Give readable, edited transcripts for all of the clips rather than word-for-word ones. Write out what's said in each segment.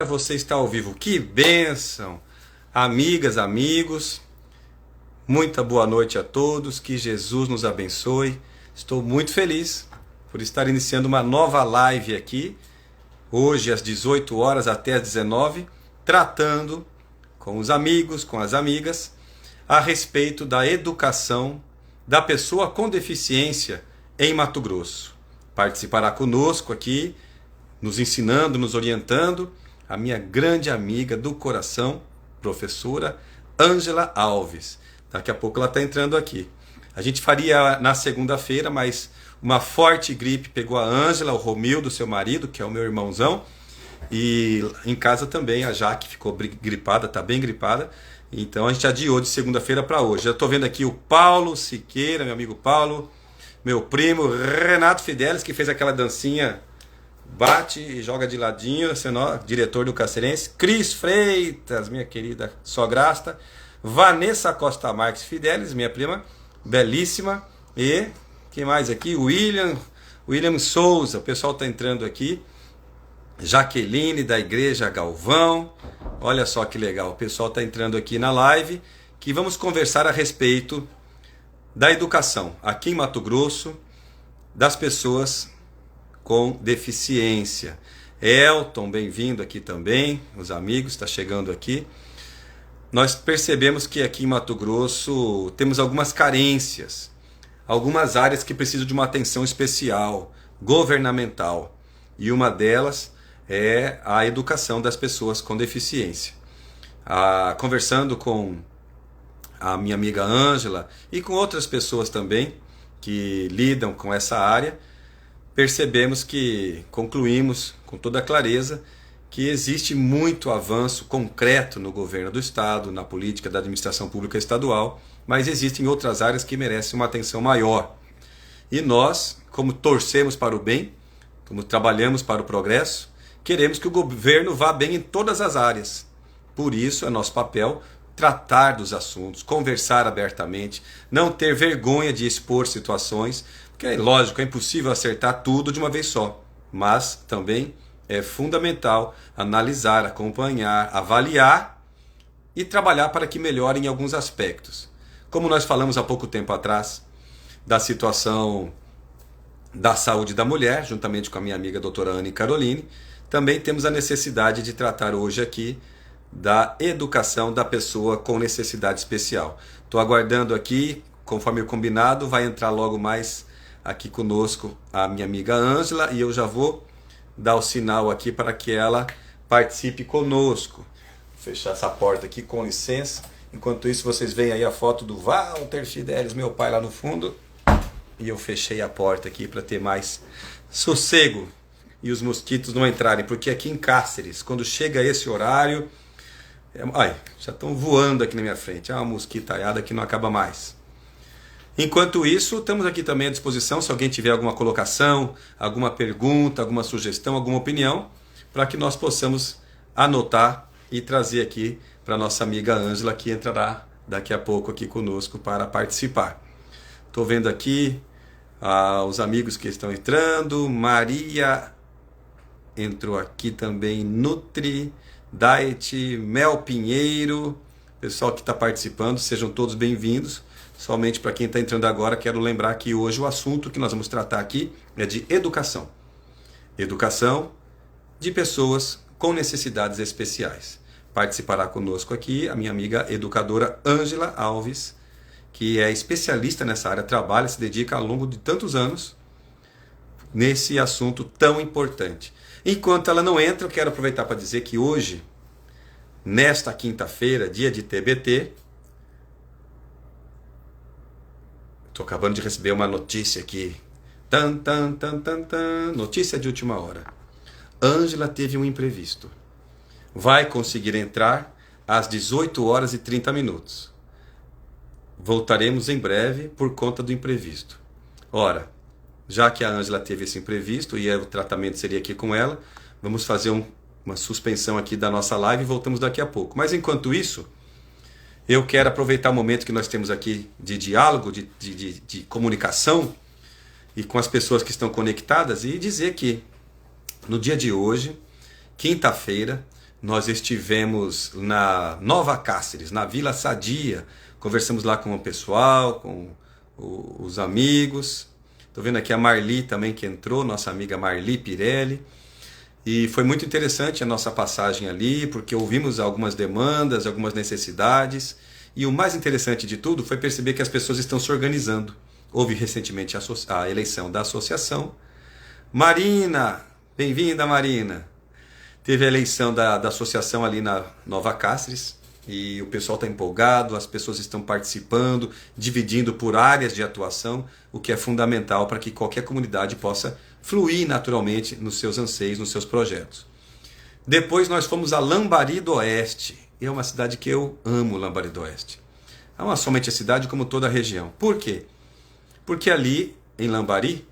Você está ao vivo, que bênção! Amigas, amigos, muita boa noite a todos, que Jesus nos abençoe. Estou muito feliz por estar iniciando uma nova live aqui, hoje às 18 horas até às 19, tratando com os amigos, com as amigas, a respeito da educação da pessoa com deficiência em Mato Grosso. Participará conosco aqui, nos ensinando, nos orientando, a minha grande amiga do coração, professora Ângela Alves. Daqui a pouco ela está entrando aqui. A gente faria na segunda-feira, mas uma forte gripe pegou a Ângela, o Romildo, seu marido, que é o meu irmãozão, e em casa também a Jaque ficou gripada, está bem gripada. Então a gente adiou de segunda-feira para hoje. Já estou vendo aqui o Paulo Siqueira, meu amigo Paulo, meu primo Renato Fidelis, que fez aquela dancinha bate e joga de ladinho, diretor do Cacerense. Cris Freitas, minha querida sograsta. Vanessa Costa Marques Fidelis, minha prima, belíssima. E quem mais aqui? William Souza, o pessoal está entrando aqui. Jaqueline, da Igreja Galvão. Olha só que legal, o pessoal está entrando aqui na live, que vamos conversar a respeito da educação aqui em Mato Grosso, das pessoas com deficiência. Elton, bem-vindo aqui também, os amigos, está chegando aqui. Nós percebemos que aqui em Mato Grosso temos algumas carências, algumas áreas que precisam de uma atenção especial, governamental, e uma delas é a educação das pessoas com deficiência. Conversando com a minha amiga Ângela e com outras pessoas também que lidam com essa área, concluímos com toda clareza que existe muito avanço concreto no governo do Estado, na política da administração pública estadual, mas existem outras áreas que merecem uma atenção maior. E nós, como torcemos para o bem, como trabalhamos para o progresso, queremos que o governo vá bem em todas as áreas. Por isso é nosso papel tratar dos assuntos, conversar abertamente, não ter vergonha de expor situações, porque é lógico, é impossível acertar tudo de uma vez só, mas também é fundamental analisar, acompanhar, avaliar e trabalhar para que melhore em alguns aspectos. Como nós falamos há pouco tempo atrás da situação da saúde da mulher, juntamente com a minha amiga doutora Anne Caroline, também temos a necessidade de tratar hoje aqui da educação da pessoa com necessidade especial. Estou aguardando aqui, conforme o combinado, vai entrar logo mais aqui conosco a minha amiga Ângela, e eu já vou dar o sinal aqui para que ela participe conosco. Vou fechar essa porta aqui, com licença. Enquanto isso, vocês veem aí a foto do Walter Fidelis, meu pai, lá no fundo. E eu fechei a porta aqui para ter mais sossego e os mosquitos não entrarem, porque aqui em Cáceres, quando chega esse horário, já estão voando aqui na minha frente. É uma mosquitaiada que não acaba mais. Enquanto isso, estamos aqui também à disposição, se alguém tiver alguma colocação, alguma pergunta, alguma sugestão, alguma opinião, para que nós possamos anotar e trazer aqui para a nossa amiga Ângela, que entrará daqui a pouco aqui conosco para participar. Estou vendo aqui os amigos que estão entrando. Maria entrou aqui também, Nutri, Diet, Mel Pinheiro, pessoal que está participando, sejam todos bem-vindos. Somente para quem está entrando agora, quero lembrar que hoje o assunto que nós vamos tratar aqui é de educação. Educação de pessoas com necessidades especiais. Participará conosco aqui a minha amiga educadora Ângela Alves, que é especialista nessa área, trabalha, se dedica ao longo de tantos anos nesse assunto tão importante. Enquanto ela não entra, eu quero aproveitar para dizer que hoje, nesta quinta-feira, dia de TBT, estou acabando de receber uma notícia aqui. Notícia de última hora. Ângela teve um imprevisto. Vai conseguir entrar às 18 horas e 30 minutos. Voltaremos em breve por conta do imprevisto. Ora, já que a Ângela teve esse imprevisto e o tratamento seria aqui com ela, vamos fazer uma suspensão aqui da nossa live e voltamos daqui a pouco. Mas enquanto isso, eu quero aproveitar o momento que nós temos aqui de diálogo, de comunicação e com as pessoas que estão conectadas, e dizer que no dia de hoje, quinta-feira, nós estivemos na Nova Cáceres, na Vila Sadia, conversamos lá com o pessoal, com os amigos. Estou vendo aqui a Marli também que entrou, nossa amiga Marli Pirelli. E foi muito interessante a nossa passagem ali, porque ouvimos algumas demandas, algumas necessidades. E o mais interessante de tudo foi perceber que as pessoas estão se organizando. Houve recentemente a eleição da associação. Marina, bem-vinda Marina. Teve a eleição da associação ali na Nova Cáceres. E o pessoal está empolgado, as pessoas estão participando, dividindo por áreas de atuação, o que é fundamental para que qualquer comunidade possa fluir naturalmente nos seus anseios, nos seus projetos. Depois nós fomos a Lambari do Oeste. É uma cidade que eu amo, Lambari do Oeste. Não é somente a cidade, como toda a região. Por quê? Porque ali, em Lambari,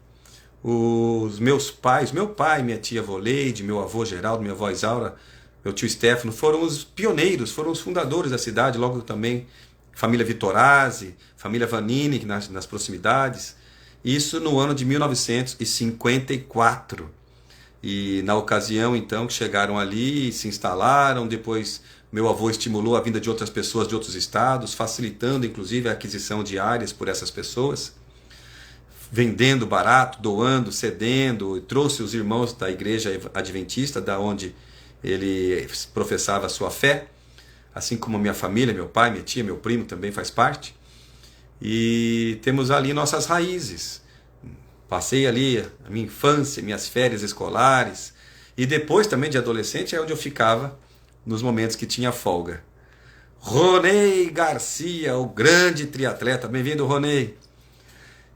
os meus pais, meu pai, minha tia Voleide, meu avô Geraldo, minha avó Isaura, meu tio Stefano, foram os pioneiros, foram os fundadores da cidade, logo também família Vitorazzi, família Vanini nas proximidades. Isso no ano de 1954. E na ocasião, então, que chegaram ali, se instalaram, depois meu avô estimulou a vinda de outras pessoas de outros estados, facilitando inclusive a aquisição de áreas por essas pessoas, vendendo barato, doando, cedendo, e trouxe os irmãos da igreja adventista, da onde ele professava a sua fé, assim como minha família, meu pai, minha tia, meu primo também faz parte. E temos ali nossas raízes. Passei ali a minha infância, minhas férias escolares, e depois também de adolescente é onde eu ficava nos momentos que tinha folga. Ronei Garcia, o grande triatleta. Bem-vindo, Ronei.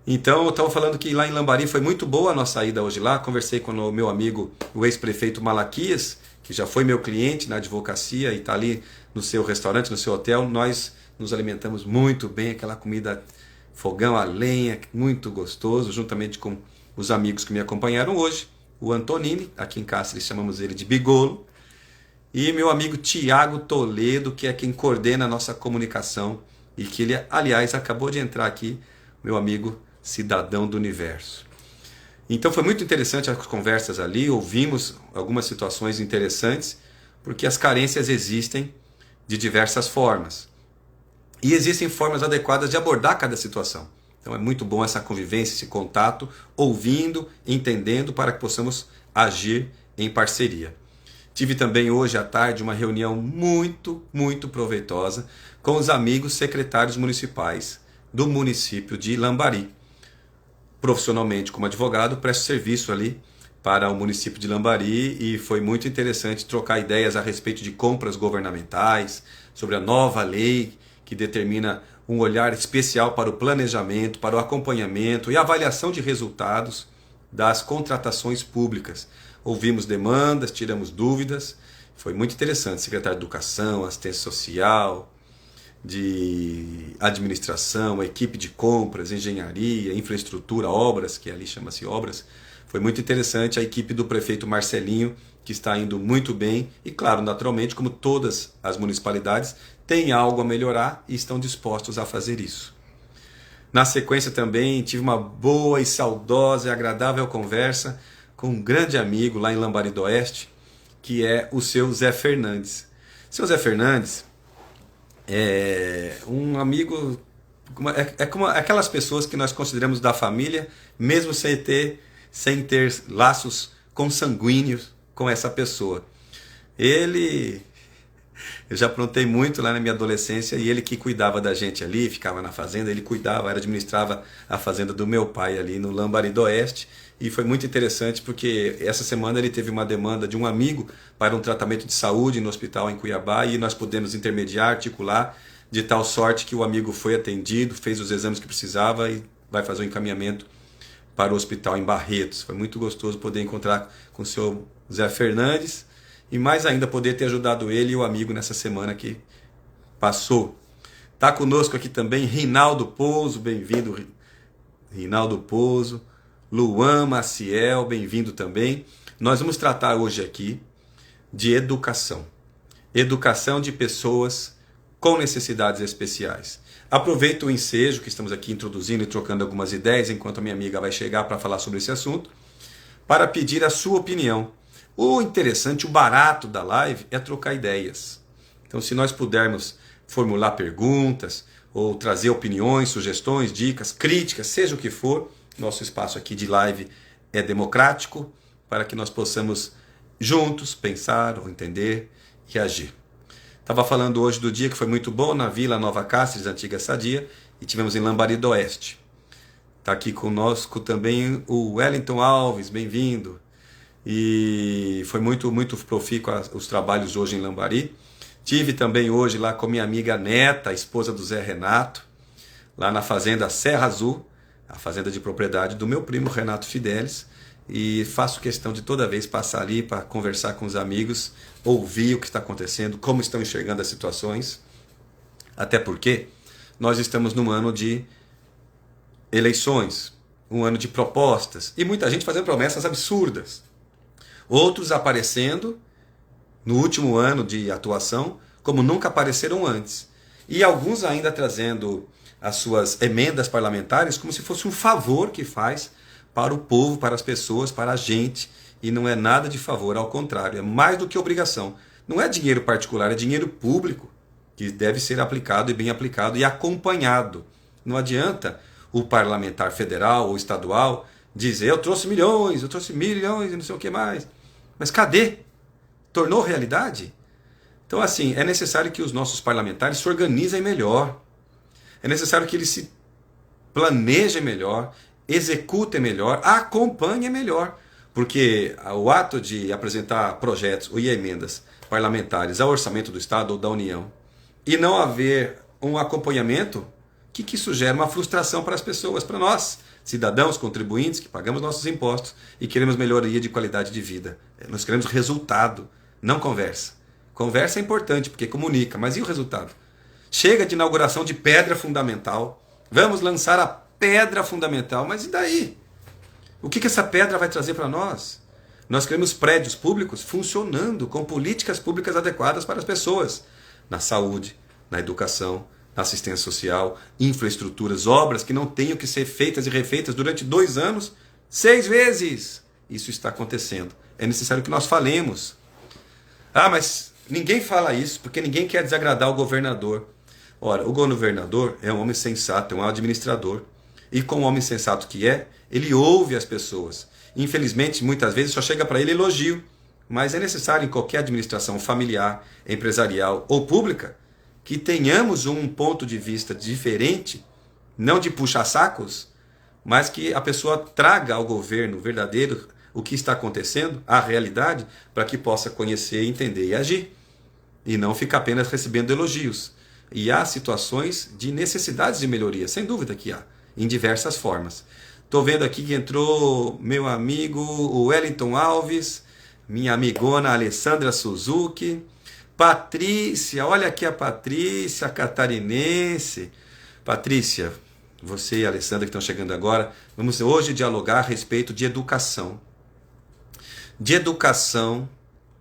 Então, eu estava falando que lá em Lambari foi muito boa a nossa ida hoje lá. Conversei com o meu amigo, o ex-prefeito Malaquias, que já foi meu cliente na advocacia e está ali no seu restaurante, no seu hotel. Nós nos alimentamos muito bem, aquela comida fogão a lenha, muito gostoso, juntamente com os amigos que me acompanharam hoje. O Antonini, aqui em Cáceres chamamos ele de Bigolo, e meu amigo Tiago Toledo, que é quem coordena a nossa comunicação e que ele, aliás, acabou de entrar aqui, meu amigo cidadão do universo. Então foi muito interessante as conversas ali, ouvimos algumas situações interessantes, porque as carências existem de diversas formas. E existem formas adequadas de abordar cada situação. Então é muito bom essa convivência, esse contato, ouvindo, entendendo, para que possamos agir em parceria. Tive também hoje à tarde uma reunião muito proveitosa com os amigos secretários municipais do município de Lambari. Profissionalmente como advogado, presto serviço ali para o município de Lambari e foi muito interessante trocar ideias a respeito de compras governamentais, sobre a nova lei que determina um olhar especial para o planejamento, para o acompanhamento e avaliação de resultados das contratações públicas. Ouvimos demandas, tiramos dúvidas, foi muito interessante. Secretário de Educação, Assistência Social, de Administração, equipe de compras, Engenharia, Infraestrutura, Obras, que ali chama-se Obras. Foi muito interessante a equipe do prefeito Marcelinho, que está indo muito bem e, claro, naturalmente, como todas as municipalidades, têm algo a melhorar e estão dispostos a fazer isso. Na sequência também tive uma boa e saudosa e agradável conversa com um grande amigo lá em Lambari do Oeste, que é o seu Zé Fernandes. Seu Zé Fernandes é um amigo, é como aquelas pessoas que nós consideramos da família, mesmo sem ter laços consanguíneos com essa pessoa. Eu já aprontei muito lá na minha adolescência e ele que cuidava da gente ali, ficava na fazenda, ele administrava a fazenda do meu pai ali no Lambari do Oeste. E foi muito interessante porque essa semana ele teve uma demanda de um amigo para um tratamento de saúde no hospital em Cuiabá e nós pudemos intermediar, articular, de tal sorte que o amigo foi atendido, fez os exames que precisava e vai fazer o encaminhamento para o hospital em Barretos. Foi muito gostoso poder encontrar com o seu Zé Fernandes e mais ainda poder ter ajudado ele e o amigo nessa semana que passou. Está conosco aqui também Rinaldo Pouso, bem-vindo Rinaldo Pouso. Luan Maciel, bem-vindo também. Nós vamos tratar hoje aqui de educação. Educação de pessoas com necessidades especiais. Aproveito o ensejo que estamos aqui introduzindo e trocando algumas ideias, enquanto a minha amiga vai chegar para falar sobre esse assunto, para pedir a sua opinião. O interessante, o barato da live é trocar ideias. Então, se nós pudermos formular perguntas, ou trazer opiniões, sugestões, dicas, críticas, seja o que for, nosso espaço aqui de live é democrático, para que nós possamos juntos pensar ou entender e agir. Estava falando hoje do dia que foi muito bom na Vila Nova Cáceres, antiga Sadia, e tivemos em Lambari do Oeste. Está aqui conosco também o Wellington Alves, bem-vindo. E foi muito profícuo os trabalhos hoje em Lambari. Tive também hoje lá com minha amiga Neta, a esposa do Zé Renato, lá na fazenda Serra Azul, a fazenda de propriedade do meu primo Renato Fidelis, e faço questão de toda vez passar ali para conversar com os amigos, ouvir o que está acontecendo, como estão enxergando as situações, até porque nós estamos num ano de eleições, um ano de propostas, e muita gente fazendo promessas absurdas, outros aparecendo no último ano de atuação como nunca apareceram antes, e alguns ainda trazendo as suas emendas parlamentares como se fosse um favor que faz para o povo, para as pessoas, para a gente, e não é nada de favor, ao contrário, é mais do que obrigação. Não é dinheiro particular, é dinheiro público que deve ser aplicado e bem aplicado e acompanhado. Não adianta o parlamentar federal ou estadual dizer eu trouxe milhões e não sei o que mais. Mas cadê? Tornou realidade? Então assim, é necessário que os nossos parlamentares se organizem melhor. É necessário que eles se planejem melhor, executem melhor, acompanhem melhor. Porque o ato de apresentar projetos ou emendas parlamentares ao orçamento do Estado ou da União e não haver um acompanhamento, o que isso gera? Uma frustração para as pessoas, para nós, cidadãos, contribuintes, que pagamos nossos impostos e queremos melhoria de qualidade de vida. Nós queremos resultado, não conversa. Conversa é importante porque comunica, mas e o resultado? Chega de inauguração de pedra fundamental, vamos lançar a pedra fundamental, mas e daí? O que essa pedra vai trazer para nós? Nós queremos prédios públicos funcionando, com políticas públicas adequadas para as pessoas, na saúde, na educação, na assistência social, infraestruturas, obras que não tenham que ser feitas e refeitas durante 2 anos, 6 vezes. Isso está acontecendo. É necessário que nós falemos. Ah, mas ninguém fala isso, porque ninguém quer desagradar o governador. Ora, o governador é um homem sensato, é um administrador. E como homem sensato que é, ele ouve as pessoas. Infelizmente, muitas vezes só chega para ele elogio. Mas é necessário em qualquer administração familiar, empresarial ou pública que tenhamos um ponto de vista diferente, não de puxa-sacos, mas que a pessoa traga ao governo verdadeiro o que está acontecendo, a realidade, para que possa conhecer, entender e agir. E não ficar apenas recebendo elogios. E há situações de necessidades de melhoria, sem dúvida que há, em diversas formas. Estou vendo aqui que entrou meu amigo o Wellington Alves, minha amigona Alessandra Suzuki, Patrícia, olha aqui a Patrícia, catarinense. Patrícia, você e a Alessandra que estão chegando agora, vamos hoje dialogar a respeito de educação. De educação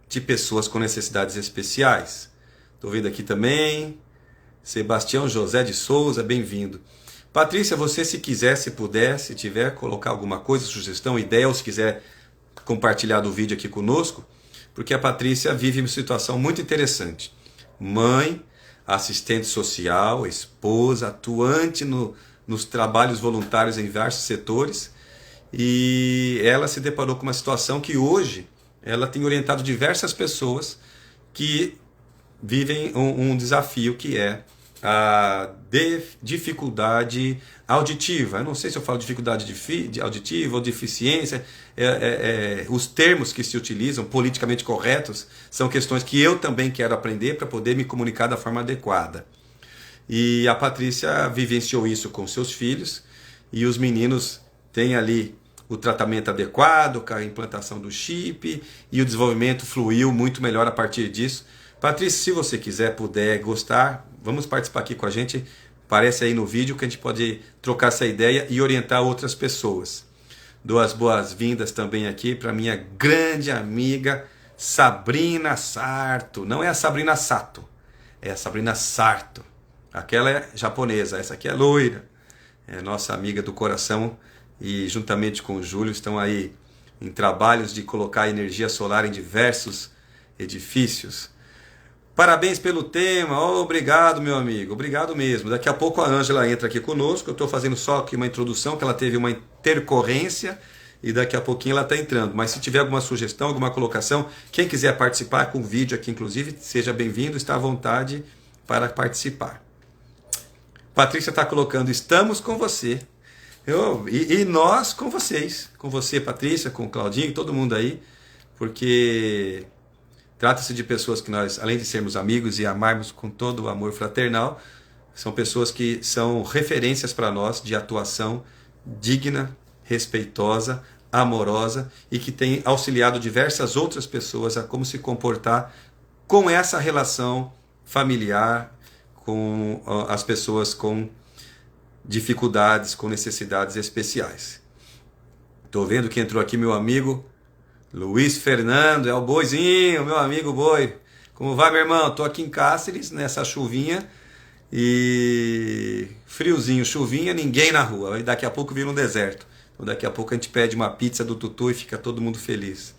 de pessoas com necessidades especiais. Estou vendo aqui também, Sebastião José de Souza, bem-vindo. Patrícia, você se quiser, se puder, se tiver, colocar alguma coisa, sugestão, ideia, ou se quiser compartilhar do vídeo aqui conosco, porque a Patrícia vive uma situação muito interessante. Mãe, assistente social, esposa, atuante nos trabalhos voluntários em diversos setores, e ela se deparou com uma situação que hoje ela tem orientado diversas pessoas que vivem um desafio que é a dificuldade auditiva. Eu não sei se eu falo dificuldade auditiva ou deficiência. Os termos que se utilizam, politicamente corretos, são questões que eu também quero aprender para poder me comunicar da forma adequada. E a Patrícia vivenciou isso com seus filhos, e os meninos têm ali o tratamento adequado, com a implantação do chip, e o desenvolvimento fluiu muito melhor a partir disso. Patrícia, se você quiser, puder, gostar, vamos participar aqui com a gente. Aparece aí no vídeo que a gente pode trocar essa ideia e orientar outras pessoas. Dou as boas-vindas também aqui para minha grande amiga Sabrina Sarto. Não é a Sabrina Sato, é a Sabrina Sarto. Aquela é japonesa, essa aqui é loira. É nossa amiga do coração, e juntamente com o Júlio estão aí em trabalhos de colocar energia solar em diversos edifícios. Parabéns pelo tema, obrigado meu amigo, obrigado mesmo. Daqui a pouco a Ângela entra aqui conosco, eu estou fazendo só aqui uma introdução, que ela teve uma intercorrência e daqui a pouquinho ela está entrando. Mas se tiver alguma sugestão, alguma colocação, quem quiser participar com vídeo aqui inclusive, seja bem-vindo, está à vontade para participar. Patrícia está colocando, estamos com você. E nós com vocês, com você Patrícia, com o Claudinho, todo mundo aí, porque trata-se de pessoas que nós, além de sermos amigos e amarmos com todo o amor fraternal, são pessoas que são referências para nós de atuação digna, respeitosa, amorosa e que tem auxiliado diversas outras pessoas a como se comportar com essa relação familiar com as pessoas com dificuldades, com necessidades especiais. Estou vendo que entrou aqui meu amigo Luiz Fernando, é o Boizinho, meu amigo Boi. Como vai, meu irmão? Estou aqui em Cáceres, nessa chuvinha, e friozinho, chuvinha, ninguém na rua. Daqui a pouco vira um deserto. Então, daqui a pouco a gente pede uma pizza do Tutu e fica todo mundo feliz.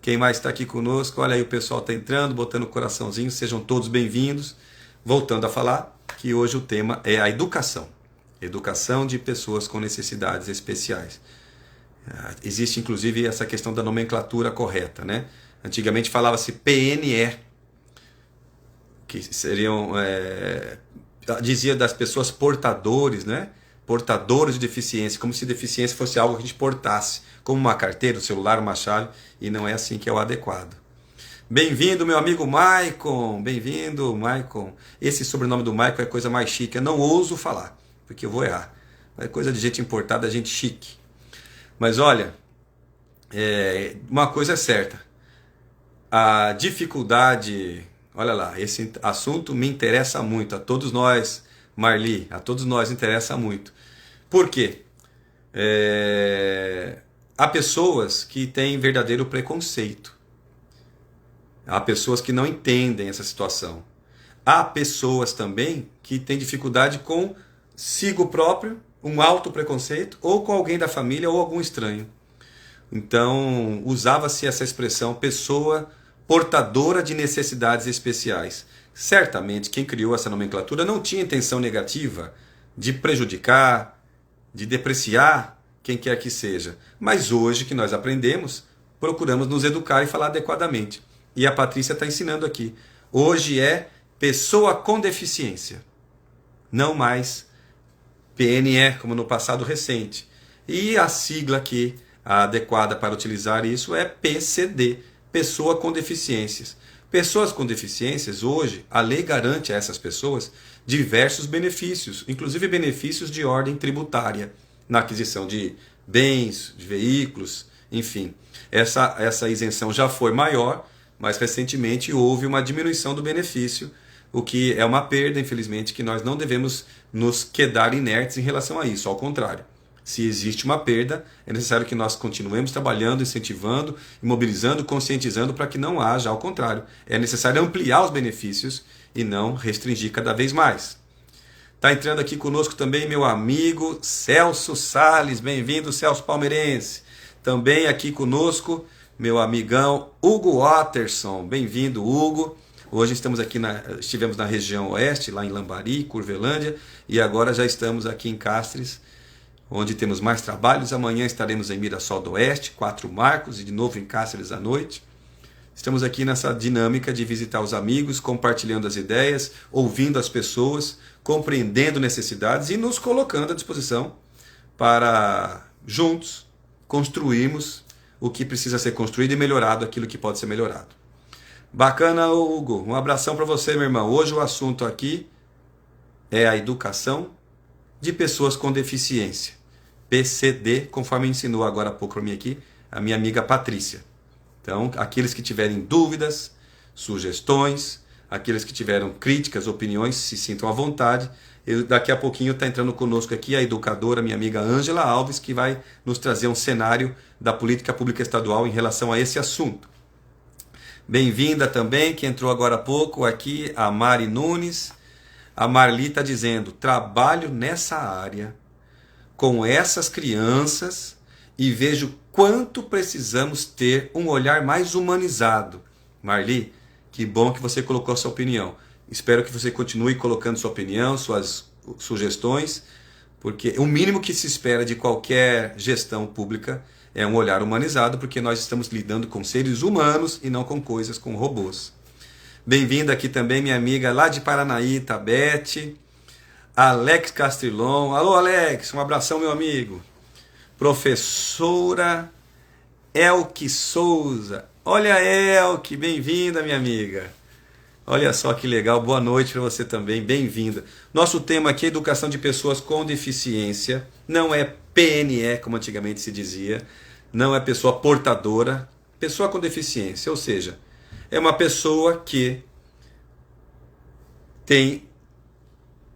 Quem mais está aqui conosco? Olha aí, o pessoal está entrando, botando o coraçãozinho, sejam todos bem-vindos. Voltando a falar que hoje o tema é a educação. Educação de pessoas com necessidades especiais. Existe inclusive essa questão da nomenclatura correta, né? Antigamente falava-se PNE, que seriam, dizia das pessoas portadores, né? Portadores de deficiência, como se deficiência fosse algo que a gente portasse, como uma carteira, um celular, uma chave, e não é assim que é o adequado. Bem-vindo, meu amigo Maicon, bem-vindo, Maicon. Esse sobrenome do Maicon é coisa mais chique, eu não ouso falar, porque eu vou errar. É coisa de gente importada, gente chique. Mas olha, uma coisa é certa, a dificuldade, olha lá, esse assunto me interessa muito, a todos nós, Marli, a todos nós interessa muito. Por quê? Há pessoas que têm verdadeiro preconceito, há pessoas que não entendem essa situação, há pessoas também que têm dificuldade consigo próprio, um alto preconceito, ou com alguém da família ou algum estranho. Então, usava-se essa expressão pessoa portadora de necessidades especiais. Certamente, quem criou essa nomenclatura não tinha intenção negativa de prejudicar, de depreciar quem quer que seja. Mas hoje que nós aprendemos, procuramos nos educar e falar adequadamente. E a Patrícia está ensinando aqui. Hoje é pessoa com deficiência. Não mais PNE, como no passado recente. E a sigla aqui, a adequada para utilizar isso, é PCD, pessoa com deficiências. Pessoas com deficiências, hoje, a lei garante a essas pessoas diversos benefícios, inclusive benefícios de ordem tributária, na aquisição de bens, de veículos, enfim. Essa isenção já foi maior, mas recentemente houve uma diminuição do benefício, o que é uma perda, infelizmente, que nós não devemos nos quedar inertes em relação a isso. Ao contrário, se existe uma perda, é necessário que nós continuemos trabalhando, incentivando, mobilizando, conscientizando para que não haja, ao contrário. É necessário ampliar os benefícios e não restringir cada vez mais. Está entrando aqui conosco também meu amigo Celso Salles. Bem-vindo, Celso Palmeirense. Também aqui conosco meu amigão Hugo Watterson. Bem-vindo, Hugo. Hoje estivemos na região oeste, lá em Lambari, Curvelândia, e agora já estamos aqui em Cáceres, onde temos mais trabalhos. Amanhã estaremos em Mirassol do Oeste, 4 Marcos, e de novo em Cáceres à noite. Estamos aqui nessa dinâmica de visitar os amigos, compartilhando as ideias, ouvindo as pessoas, compreendendo necessidades e nos colocando à disposição para, juntos, construirmos o que precisa ser construído e melhorado aquilo que pode ser melhorado. Bacana, Hugo. Um abração para você, meu irmão. Hoje o assunto aqui é a educação de pessoas com deficiência. PCD, conforme ensinou agora há pouco para mim aqui, a minha amiga Patrícia. Então, aqueles que tiverem dúvidas, sugestões, aqueles que tiveram críticas, opiniões, se sintam à vontade. Daqui a pouquinho está entrando conosco aqui a educadora, minha amiga Ângela Alves, que vai nos trazer um cenário da política pública estadual em relação a esse assunto. Bem-vinda também, que entrou agora há pouco aqui, a Mari Nunes. A Marli está dizendo, trabalho nessa área, com essas crianças, e vejo quanto precisamos ter um olhar mais humanizado. Marli, que bom que você colocou a sua opinião. Espero que você continue colocando sua opinião, suas sugestões, porque o mínimo que se espera de qualquer gestão pública é um olhar humanizado, porque nós estamos lidando com seres humanos e não com coisas, com robôs. Bem-vinda aqui também minha amiga lá de Paranaí, Tabete, Alex Castrilon. Alô Alex, um abração meu amigo. Professora Elke Souza. Olha Elke, bem-vinda minha amiga. Olha só que legal, boa noite para você também, bem-vinda. Nosso tema aqui é educação de pessoas com deficiência, não é PNE, como antigamente se dizia, não é pessoa portadora, pessoa com deficiência, ou seja, é uma pessoa que tem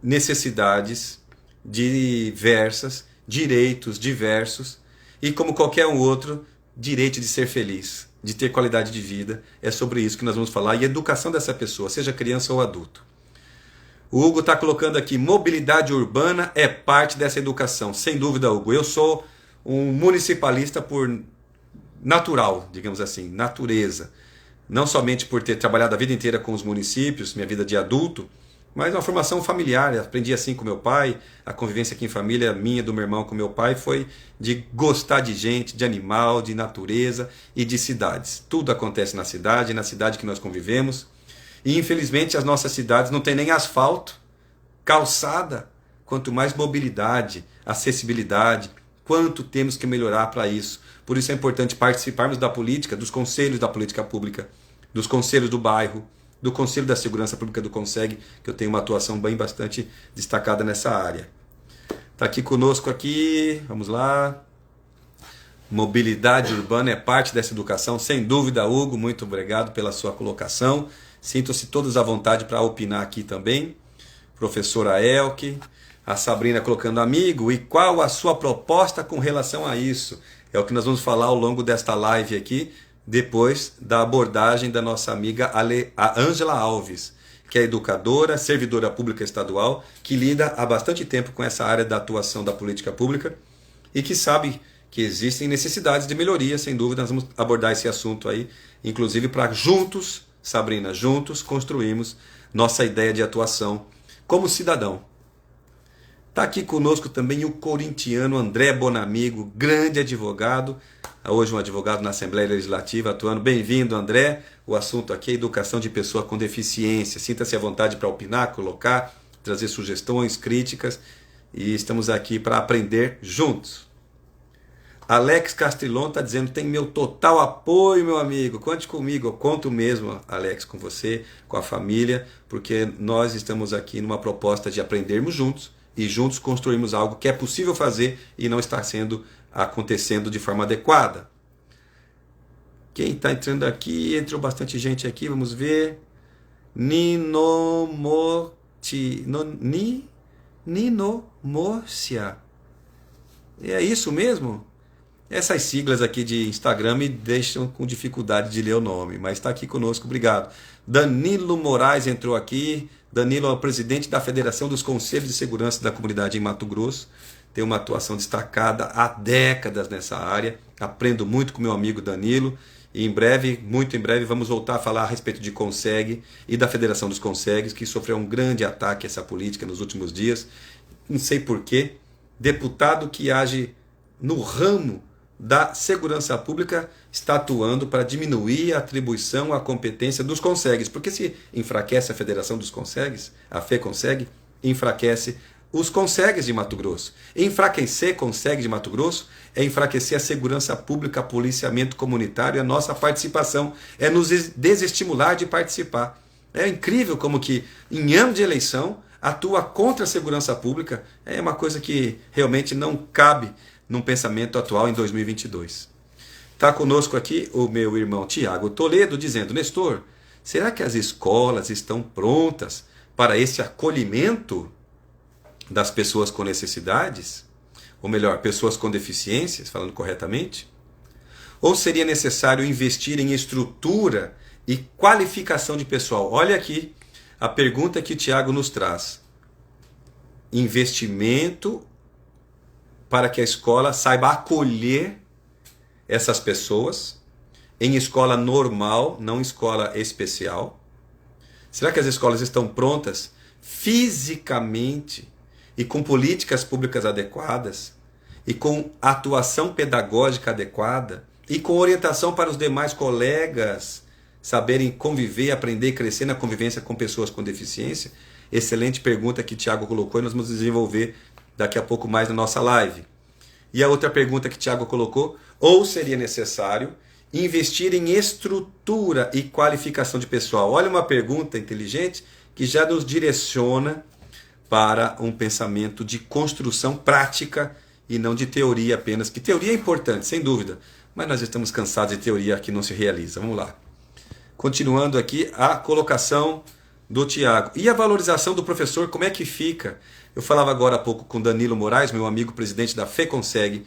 necessidades diversas, direitos diversos e, como qualquer um outro, direito de ser feliz, de ter qualidade de vida. É sobre isso que nós vamos falar, e a educação dessa pessoa, seja criança ou adulto. O Hugo está colocando aqui, mobilidade urbana é parte dessa educação, sem dúvida, Hugo. Eu sou um municipalista por natural, digamos assim, natureza. Não somente por ter trabalhado a vida inteira com os municípios, minha vida de adulto, mas uma formação familiar. Eu aprendi assim com meu pai, a convivência aqui em família minha, do meu irmão com meu pai, foi de gostar de gente, de animal, de natureza e de cidades. Tudo acontece na cidade que nós convivemos. E infelizmente as nossas cidades não têm nem asfalto, calçada, quanto mais mobilidade, acessibilidade, quanto temos que melhorar para isso. Por isso é importante participarmos da política, dos conselhos da política pública, dos conselhos do bairro, do Conselho da Segurança Pública do CONSEG, que eu tenho uma atuação bem bastante destacada nessa área. Está aqui conosco aqui, vamos lá. Mobilidade urbana é parte dessa educação, sem dúvida, Hugo, muito obrigado pela sua colocação. Sintam-se todos à vontade para opinar aqui também. Professora Elke, a Sabrina colocando amigo, e qual a sua proposta com relação a isso? É o que nós vamos falar ao longo desta live aqui, depois da abordagem da nossa amiga a Ângela Alves, que é educadora, servidora pública estadual, que lida há bastante tempo com essa área da atuação da política pública e que sabe que existem necessidades de melhoria, sem dúvida. Nós vamos abordar esse assunto aí, inclusive para juntos, Sabrina, juntos construirmos nossa ideia de atuação como cidadão. Está aqui conosco também o corintiano André Bonamigo, grande advogado, hoje um advogado na Assembleia Legislativa atuando. Bem-vindo, André. O assunto aqui é educação de pessoa com deficiência. Sinta-se à vontade para opinar, colocar, trazer sugestões, críticas, e estamos aqui para aprender juntos. Alex Castrilon está dizendo, tem meu total apoio, meu amigo, conte comigo. Eu conto mesmo, Alex, com você, com a família, porque nós estamos aqui numa proposta de aprendermos juntos e juntos construirmos algo que é possível fazer e não está acontecendo de forma adequada. Quem está entrando aqui? Entrou bastante gente aqui, vamos ver. Ninomorcia. É isso mesmo? Essas siglas aqui de Instagram me deixam com dificuldade de ler o nome, mas está aqui conosco, obrigado. Danilo Moraes entrou aqui. Danilo é o presidente da Federação dos Conselhos de Segurança da Comunidade em Mato Grosso. Tem uma atuação destacada há décadas nessa área. Aprendo muito com meu amigo Danilo. E em breve, muito em breve, vamos voltar a falar a respeito de CONSEG e da Federação dos CONSEGs, que sofreu um grande ataque a essa política nos últimos dias. Não sei porquê. Deputado que age no ramo da segurança pública está atuando para diminuir a atribuição, a competência dos CONSEGs, porque se enfraquece a Federação dos CONSEGs, a FECONSEG, enfraquece os CONSEGs de Mato Grosso. Enfraquecer CONSEG de Mato Grosso é enfraquecer a segurança pública, policiamento comunitário, a nossa participação, é nos desestimular de participar. É incrível como que em ano de eleição atua contra a segurança pública, é uma coisa que realmente não cabe num pensamento atual em 2022. Está conosco aqui o meu irmão Tiago Toledo dizendo, Nestor, será que as escolas estão prontas para esse acolhimento das pessoas com necessidades? Ou melhor, pessoas com deficiências, falando corretamente? Ou seria necessário investir em estrutura e qualificação de pessoal? Olha aqui a pergunta que o Tiago nos traz. Investimento para que a escola saiba acolher essas pessoas em escola normal, não escola especial? Será que as escolas estão prontas fisicamente e com políticas públicas adequadas e com atuação pedagógica adequada e com orientação para os demais colegas saberem conviver, aprender e crescer na convivência com pessoas com deficiência? Excelente pergunta que o Tiago colocou e nós vamos desenvolver daqui a pouco mais na nossa live. E a outra pergunta que o Tiago colocou: ou seria necessário investir em estrutura e qualificação de pessoal? Olha, uma pergunta inteligente que já nos direciona para um pensamento de construção prática e não de teoria apenas, que teoria é importante, sem dúvida, mas nós estamos cansados de teoria que não se realiza. Vamos lá. Continuando aqui a colocação do Tiago. E a valorização do professor, como é que fica? Eu falava agora há pouco com Danilo Moraes, meu amigo presidente da FEConseg.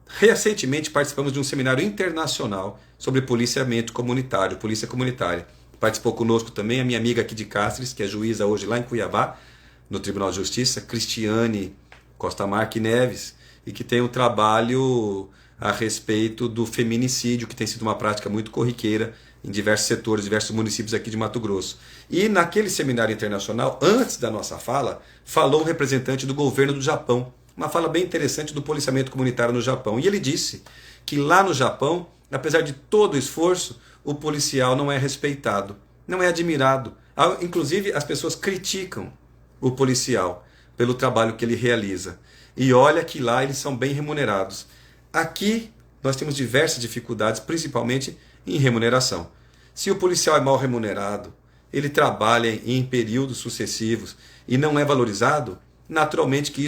Recentemente participamos de um seminário internacional sobre policiamento comunitário, polícia comunitária. Participou conosco também a minha amiga aqui de Cáceres, que é juíza hoje lá em Cuiabá, no Tribunal de Justiça, Cristiane Costa Marque Neves, e que tem um trabalho a respeito do feminicídio, que tem sido uma prática muito corriqueira em diversos setores, diversos municípios aqui de Mato Grosso. E naquele seminário internacional, antes da nossa fala, falou um representante do governo do Japão, uma fala bem interessante do policiamento comunitário no Japão. E ele disse que lá no Japão, apesar de todo o esforço, o policial não é respeitado, não é admirado. Inclusive, as pessoas criticam o policial pelo trabalho que ele realiza. E olha que lá eles são bem remunerados. Aqui nós temos diversas dificuldades, principalmente em remuneração. Se o policial é mal remunerado, ele trabalha em períodos sucessivos e não é valorizado, naturalmente que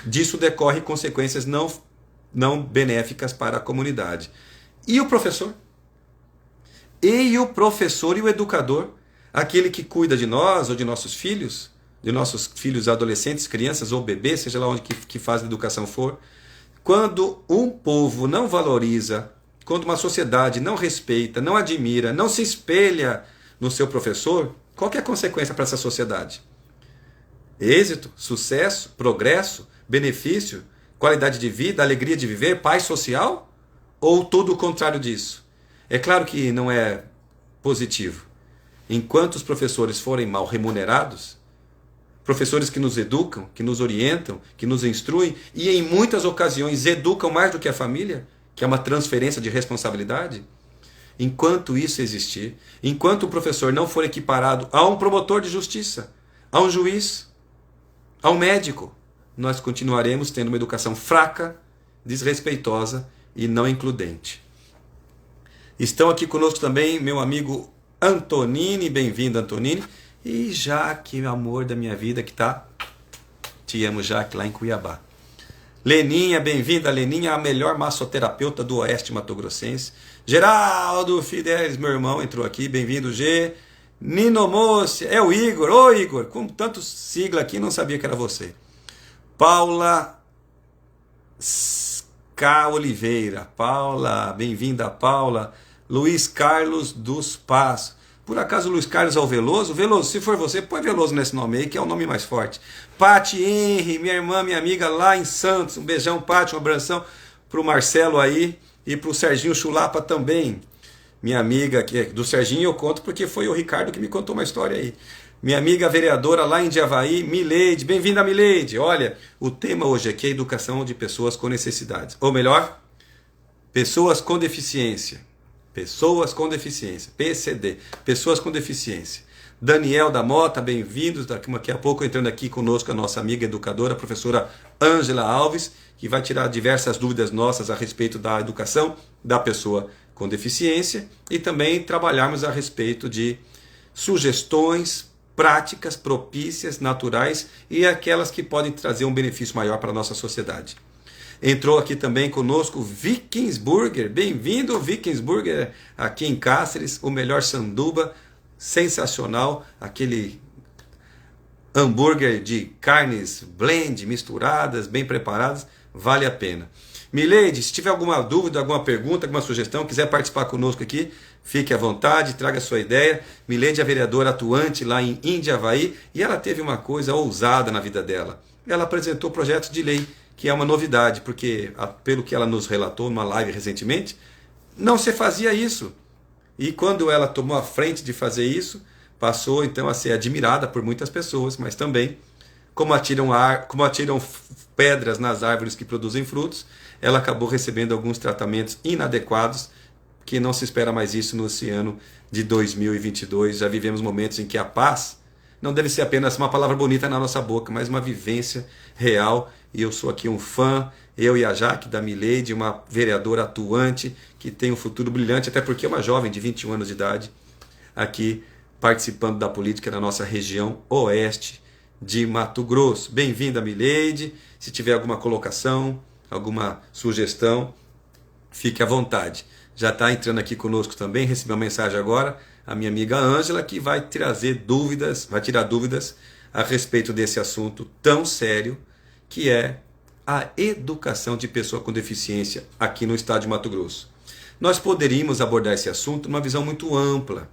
disso decorre consequências não benéficas para a comunidade. E o professor? E o professor e o educador? Aquele que cuida de nós ou de nossos filhos adolescentes, crianças ou bebês, seja lá onde que fase de educação for. Quando um povo não valoriza, quando uma sociedade não respeita, não admira, não se espelha no seu professor, qual que é a consequência para essa sociedade? Êxito, sucesso, progresso, benefício, qualidade de vida, alegria de viver, paz social? Ou tudo o contrário disso? É claro que não é positivo. Enquanto os professores forem mal remunerados, professores que nos educam, que nos orientam, que nos instruem e em muitas ocasiões educam mais do que a família, que é uma transferência de responsabilidade. Enquanto isso existir, enquanto o professor não for equiparado a um promotor de justiça, a um juiz, a um médico, nós continuaremos tendo uma educação fraca, desrespeitosa e não includente. Estão aqui conosco também meu amigo Antonini, bem-vindo Antonini. E Jaque, amor da minha vida, que tá... Te amo, Jaque, lá em Cuiabá. Leninha, bem-vinda, Leninha, a melhor massoterapeuta do Oeste Mato-Grossense. Geraldo Fidelis, meu irmão, entrou aqui, bem-vindo, G. Nino Moce, é o Igor. Ô, Igor, com tanto sigla aqui, não sabia que era você. Paula K. Oliveira. Paula, bem-vinda, Paula. Luiz Carlos dos Paz. Por acaso Luiz Carlos é o Veloso? Veloso, se for você, põe Veloso nesse nome aí, que é o nome mais forte. Pati Henry, minha irmã, minha amiga lá em Santos. Um beijão, Pati, um abração pro Marcelo aí e pro Serginho Chulapa também. Minha amiga, que do Serginho eu conto porque foi o Ricardo que me contou uma história aí. Minha amiga vereadora lá em Diavaí, Mileide. Bem-vinda, Mileide. Olha, o tema hoje aqui é educação de pessoas com necessidades. Ou melhor, pessoas com deficiência. Pessoas com deficiência, PCD, pessoas com deficiência. Daniel da Mota, bem-vindos. Daqui a pouco entrando aqui conosco a nossa amiga educadora, a professora Ângela Alves, que vai tirar diversas dúvidas nossas a respeito da educação da pessoa com deficiência e também trabalharmos a respeito de sugestões, práticas propícias, naturais e aquelas que podem trazer um benefício maior para a nossa sociedade. Entrou aqui também conosco Vikingsburger. Bem-vindo, Vikingsburger, aqui em Cáceres, o melhor sanduba, sensacional, aquele hambúrguer de carnes blend, misturadas, bem preparadas, vale a pena. Mileide, se tiver alguma dúvida, alguma pergunta, alguma sugestão, quiser participar conosco aqui, fique à vontade, traga a sua ideia. Mileide é vereadora atuante lá em Indiavaí e ela teve uma coisa ousada na vida dela. Ela apresentou projetos de lei que é uma novidade, porque, pelo que ela nos relatou numa live recentemente, não se fazia isso. E quando ela tomou a frente de fazer isso, passou então a ser admirada por muitas pessoas, mas também, como atiram pedras nas árvores que produzem frutos, ela acabou recebendo alguns tratamentos inadequados, que não se espera mais isso no ano de 2022. Já vivemos momentos em que a paz não deve ser apenas uma palavra bonita na nossa boca, mas uma vivência real. E eu sou aqui um fã, eu e a Jaque da Mileide, uma vereadora atuante, que tem um futuro brilhante, até porque é uma jovem de 21 anos de idade, aqui participando da política na nossa região oeste de Mato Grosso. Bem-vinda, Mileide. Se tiver alguma colocação, alguma sugestão, fique à vontade. Já está entrando aqui conosco também, recebi uma mensagem agora, a minha amiga Ângela, que vai trazer dúvidas, vai tirar dúvidas a respeito desse assunto tão sério, que é a educação de pessoa com deficiência aqui no estado de Mato Grosso. Nós poderíamos abordar esse assunto numa visão muito ampla,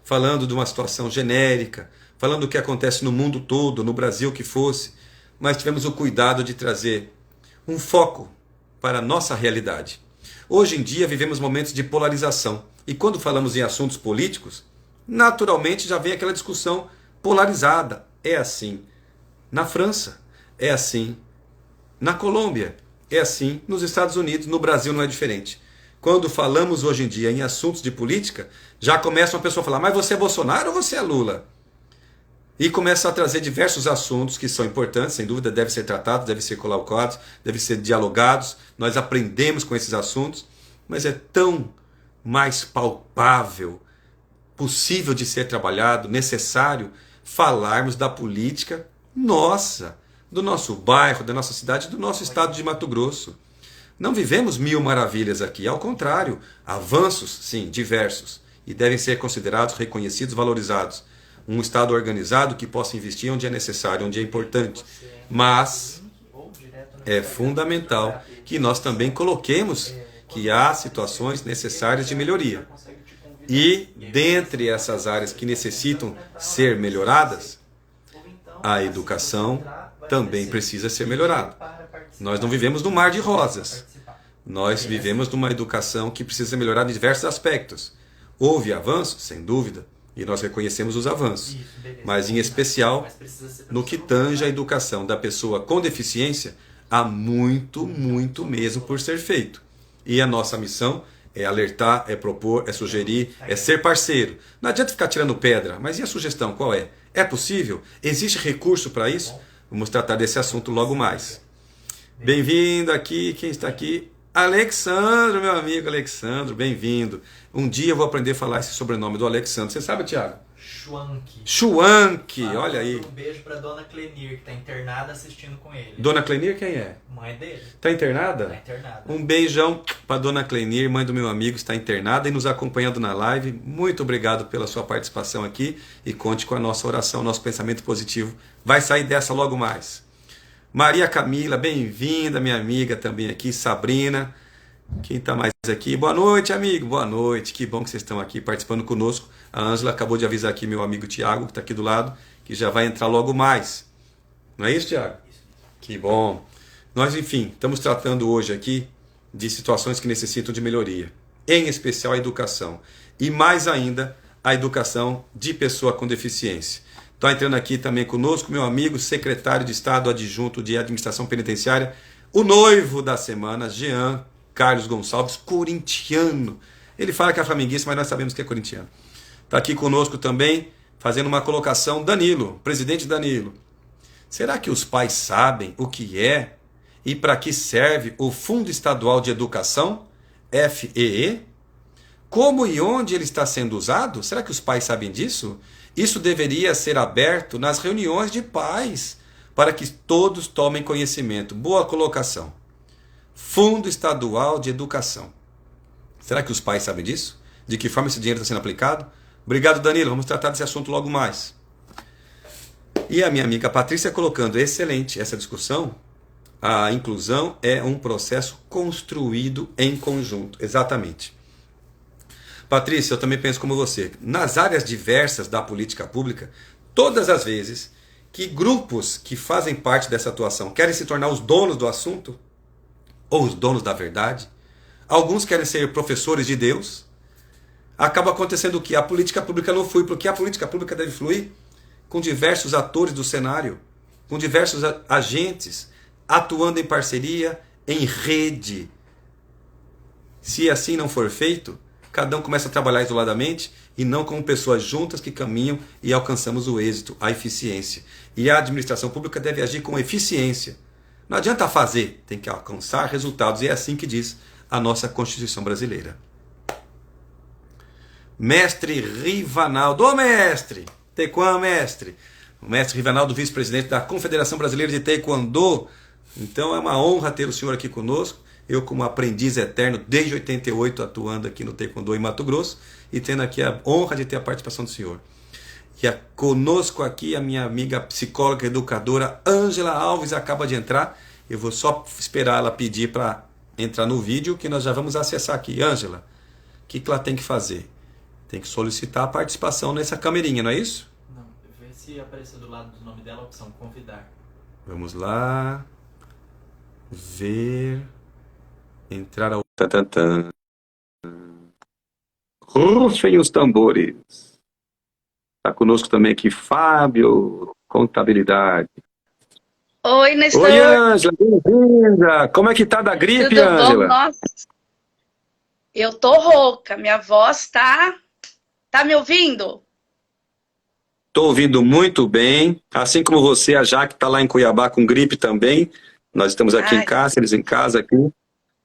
falando de uma situação genérica, falando do que acontece no mundo todo, no Brasil que fosse, mas tivemos o cuidado de trazer um foco para a nossa realidade. Hoje em dia vivemos momentos de polarização, e quando falamos em assuntos políticos, naturalmente já vem aquela discussão polarizada. É assim na França, é assim na Colômbia, é assim nos Estados Unidos, no Brasil não é diferente. Quando falamos hoje em dia em assuntos de política, já começa uma pessoa a falar, mas você é Bolsonaro ou você é Lula? E começa a trazer diversos assuntos que são importantes, sem dúvida, devem ser tratados, devem ser colocados, devem ser dialogados. Nós aprendemos com esses assuntos, mas é tão mais palpável, possível de ser trabalhado, necessário falarmos da política nossa, do nosso bairro, da nossa cidade, do nosso estado de Mato Grosso. Não vivemos mil maravilhas aqui, ao contrário, avanços, sim, diversos, e devem ser considerados, reconhecidos, valorizados. Um Estado organizado que possa investir onde é necessário, onde é importante. Mas é fundamental que nós também coloquemos que há situações necessárias de melhoria. E, dentre essas áreas que necessitam ser melhoradas, a educação também precisa ser melhorada. Nós não vivemos num mar de rosas. Nós vivemos numa educação que precisa ser melhorada em diversos aspectos. Houve avanços, sem dúvida, e nós reconhecemos os avanços, mas em especial no que tange a educação da pessoa com deficiência, há muito, muito mesmo por ser feito. E a nossa missão é alertar, é propor, é sugerir, é ser parceiro. Não adianta ficar tirando pedra, mas e a sugestão qual é? É possível? Existe recurso para isso? Vamos tratar desse assunto logo mais. Bem-vindo aqui, quem está aqui? Alexandro, meu amigo Alexandro, bem-vindo. Um dia eu vou aprender a falar esse sobrenome do Alexandro. Você sabe, Thiago? Schwank. Schwank, olha aí. Um beijo pra Dona Clenir, que tá internada assistindo com ele. Dona Clenir quem é? Mãe dele. Tá internada? Tá internada. Um beijão pra Dona Clenir, mãe do meu amigo, está internada e nos acompanhando na live. Muito obrigado pela sua participação aqui e conte com a nossa oração, nosso pensamento positivo. Vai sair dessa logo mais. Maria Camila, bem-vinda, minha amiga também aqui, Sabrina. Quem está mais aqui? Boa noite, amigo. Boa noite. Que bom que vocês estão aqui participando conosco. A Ângela acabou de avisar aqui meu amigo Tiago, que está aqui do lado, que já vai entrar logo mais. Não é isso, Tiago? Isso. Que bom. Nós, enfim, estamos tratando hoje aqui de situações que necessitam de melhoria, em especial a educação. E mais ainda, a educação de pessoa com deficiência. Está entrando aqui também conosco meu amigo, secretário de Estado adjunto de Administração Penitenciária, o noivo da semana, Jean Carlos Gonçalves, corintiano. Ele fala que é flamenguista, mas nós sabemos que é corintiano. Está aqui conosco também, fazendo uma colocação, Danilo, presidente Danilo. Será que os pais sabem o que é e para que serve o Fundo Estadual de Educação, FEE? Como e onde ele está sendo usado? Será que os pais sabem disso? Isso deveria ser aberto nas reuniões de pais, para que todos tomem conhecimento. Boa colocação. Fundo Estadual de Educação. Será que os pais sabem disso? De que forma esse dinheiro está sendo aplicado? Obrigado, Danilo. Vamos tratar desse assunto logo mais. E a minha amiga Patrícia colocando, excelente essa discussão. A inclusão é um processo construído em conjunto. Exatamente. Patrícia, eu também penso como você. Nas áreas diversas da política pública, todas as vezes que grupos que fazem parte dessa atuação querem se tornar os donos do assunto ou os donos da verdade. Alguns querem ser professores de Deus. Acaba acontecendo o que? A política pública não flui, porque a política pública deve fluir com diversos atores do cenário, com diversos agentes, atuando em parceria, em rede. Se assim não for feito, cada um começa a trabalhar isoladamente e não como pessoas juntas que caminham e alcançamos o êxito, a eficiência. E a administração pública deve agir com eficiência. Não adianta fazer, tem que alcançar resultados. E é assim que diz a nossa Constituição brasileira. Mestre Rivanaldo, ô mestre! Taekwondo, mestre! O mestre Rivanaldo, vice-presidente da Confederação Brasileira de Taekwondo. Então é uma honra ter o senhor aqui conosco. Eu, como aprendiz eterno, desde 88, atuando aqui no Taekwondo em Mato Grosso, e tendo aqui a honra de ter a participação do senhor. E conosco aqui a minha amiga psicóloga e educadora Ângela Alves acaba de entrar. Eu vou só esperar ela pedir para entrar no vídeo, que nós já vamos acessar aqui. Ângela, o que ela tem que fazer? Tem que solicitar a participação nessa camerinha, não é isso? Não, vê se apareceu do lado do nome dela a opção convidar. Vamos lá. Ver. Entrar ao... Rufem os tambores. Está conosco também aqui Fábio, contabilidade. Oi, Nestor. Oi, Ângela, bem-vinda. Como é que tá da gripe, Tudo Ângela? bom? Nossa, eu tô rouca, minha voz tá... Tá me ouvindo? Estou ouvindo muito bem. Assim como você, a Jaque está lá em Cuiabá com gripe também. Nós estamos aqui em Cáceres, em casa aqui.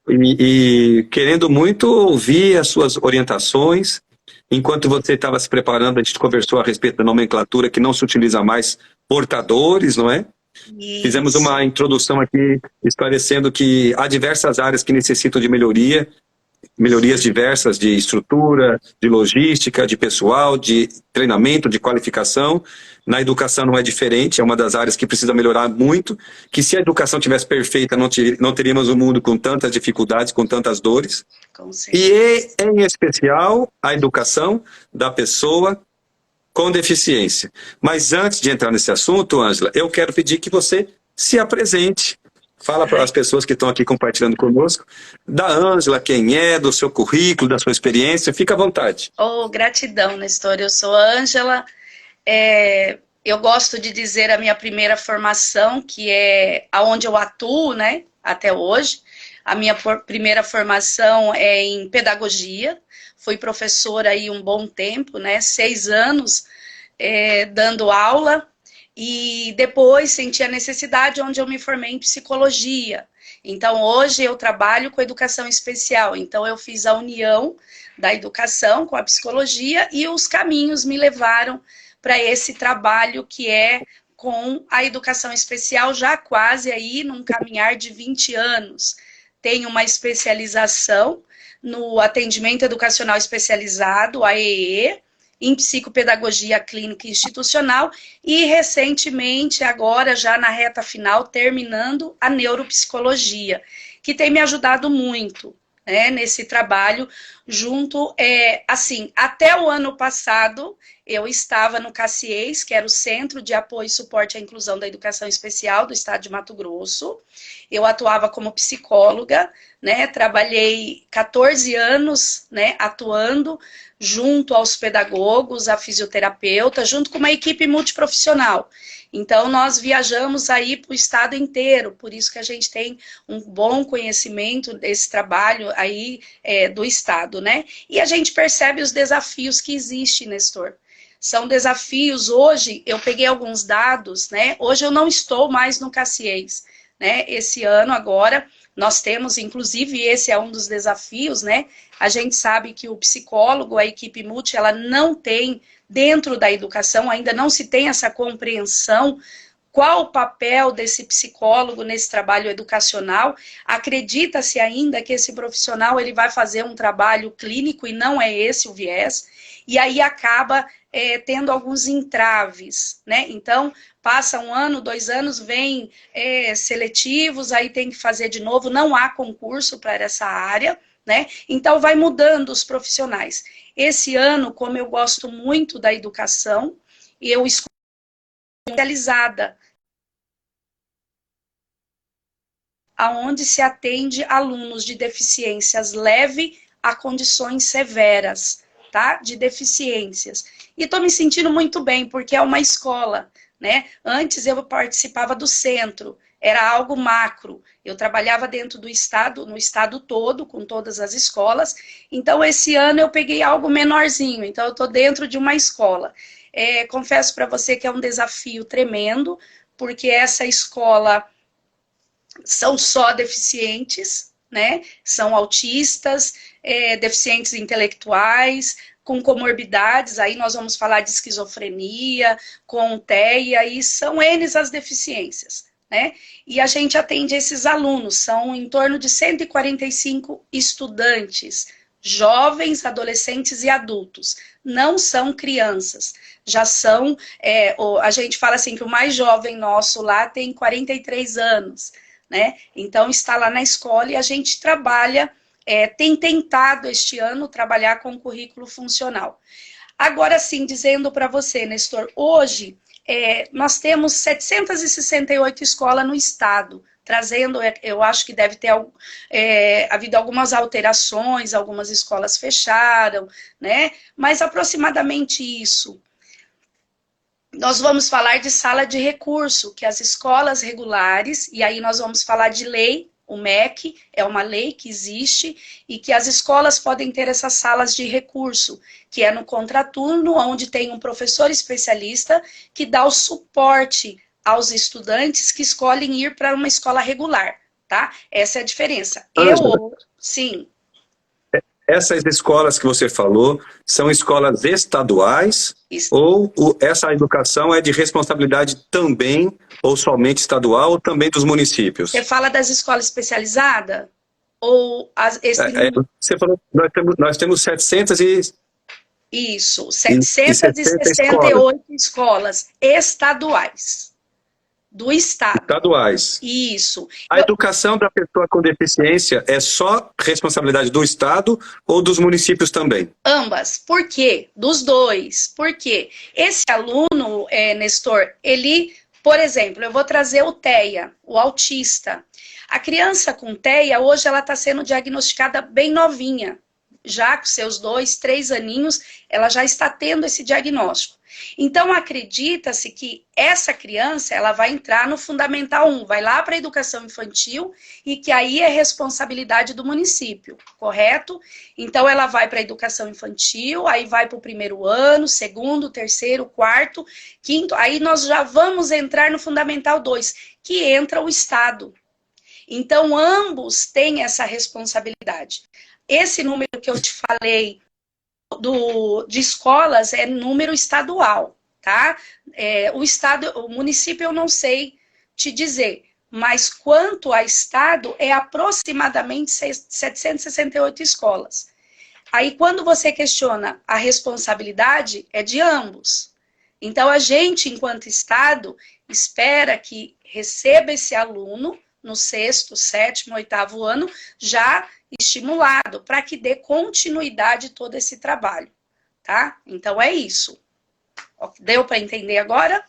E querendo muito ouvir as suas orientações. Enquanto você estava se preparando, a gente conversou a respeito da nomenclatura que não se utiliza mais portadores, não é? Isso. Fizemos uma introdução aqui esclarecendo que há diversas áreas que necessitam de melhorias diversas de estrutura, de logística, de pessoal, de treinamento, de qualificação. Na educação não é diferente, é uma das áreas que precisa melhorar muito, que se a educação tivesse perfeita, não teríamos um mundo com tantas dificuldades, com tantas dores. Com certeza. E, em especial, a educação da pessoa com deficiência. Mas antes de entrar nesse assunto, Ângela, eu quero pedir que você se apresente. Fala para as pessoas que estão aqui compartilhando conosco, da Ângela, quem é, do seu currículo, da sua experiência, fica à vontade. Oh, gratidão, Nestor. Eu sou a Ângela. Eu gosto de dizer a minha primeira formação, que é aonde eu atuo, né, até hoje. A minha primeira formação é em pedagogia. Fui professora aí um bom tempo, né, 6 anos dando aula. E depois senti a necessidade onde eu me formei em psicologia. Então, hoje eu trabalho com educação especial. Então, eu fiz a união da educação com a psicologia e os caminhos me levaram para esse trabalho que é com a educação especial, já quase aí num caminhar de 20 anos. Tenho uma especialização no atendimento educacional especializado, AEE, em psicopedagogia clínica institucional e recentemente, agora já na reta final, terminando a neuropsicologia, que tem me ajudado muito, né, nesse trabalho junto, assim, até o ano passado eu estava no CACIES, que era o Centro de Apoio e Suporte à Inclusão da Educação Especial do Estado de Mato Grosso. Eu atuava como psicóloga, né, trabalhei 14 anos, né, atuando junto aos pedagogos, a fisioterapeuta, junto com uma equipe multiprofissional. Então, nós viajamos aí para o estado inteiro, por isso que a gente tem um bom conhecimento desse trabalho aí do estado, né? E a gente percebe os desafios que existem, Nestor. São desafios, hoje, eu peguei alguns dados, né? Hoje eu não estou mais no CACIES, né? Esse ano, agora, nós temos, inclusive, esse é um dos desafios, né? A gente sabe que o psicólogo, a equipe multi, ela não tem, dentro da educação, ainda não se tem essa compreensão qual o papel desse psicólogo nesse trabalho educacional. Acredita-se ainda que esse profissional ele vai fazer um trabalho clínico e não é esse o viés, e aí acaba tendo alguns entraves, né? Então, passa 1 ano, 2 anos, vem seletivos, aí tem que fazer de novo, não há concurso para essa área, né? Então, vai mudando os profissionais. Esse ano, como eu gosto muito da educação, eu escolhi especializada, aonde se atende alunos de deficiências leve a condições severas, tá? De deficiências. E estou me sentindo muito bem, porque é uma escola, né? Antes eu participava do centro, era algo macro. Eu trabalhava dentro do estado, no estado todo, com todas as escolas. Então, esse ano eu peguei algo menorzinho. Então, eu estou dentro de uma escola. Confesso para você que é um desafio tremendo, porque essa escola são só deficientes, né? São autistas, deficientes intelectuais, com comorbidades, aí nós vamos falar de esquizofrenia, com TEA, e são N as deficiências, né? E a gente atende esses alunos, são em torno de 145 estudantes, jovens, adolescentes e adultos, não são crianças, já são, a gente fala assim que o mais jovem nosso lá tem 43 anos, né? Então está lá na escola e a gente trabalha, tem tentado este ano trabalhar com currículo funcional. Agora sim, dizendo para você, Nestor, hoje nós temos 768 escolas no estado, trazendo, eu acho que deve ter havido algumas alterações, algumas escolas fecharam, né? Mas aproximadamente isso. Nós vamos falar de sala de recurso, que as escolas regulares, e aí nós vamos falar de lei, o MEC é uma lei que existe, e que as escolas podem ter essas salas de recurso, que é no contraturno, onde tem um professor especialista que dá o suporte aos estudantes que escolhem ir para uma escola regular, tá? Essa é a diferença. Sim. Essas escolas que você falou são escolas estaduais ou essa educação é de responsabilidade também ou somente estadual ou também dos municípios? Você fala das escolas especializadas? Ou você falou nós temos 700 Isso, 768 escolas estaduais. Do estado. Estaduais. Isso. A educação para a pessoa com deficiência é só responsabilidade do estado ou dos municípios também? Ambas. Por quê? Dos dois. Por quê? Esse aluno, Nestor, ele, por exemplo, eu vou trazer o TEA, o autista. A criança com TEA, hoje ela está sendo diagnosticada bem novinha. Já com seus 2, 3 aninhos, ela já está tendo esse diagnóstico. Então, acredita-se que essa criança, ela vai entrar no Fundamental 1, vai lá para a educação infantil, e que aí é responsabilidade do município, correto? Então, ela vai para a educação infantil, aí vai para o primeiro ano, segundo, terceiro, quarto, quinto, aí nós já vamos entrar no Fundamental 2, que entra o Estado. Então, ambos têm essa responsabilidade. Esse número que eu te falei de escolas é número estadual, tá? O município eu não sei te dizer, mas quanto a estado é aproximadamente 768 escolas. Aí quando você questiona a responsabilidade, é de ambos. Então a gente, enquanto estado, espera que receba esse aluno no 6º, 7º, 8º ano, já estimulado, para que dê continuidade todo esse trabalho, tá? Então é isso. Deu para entender agora?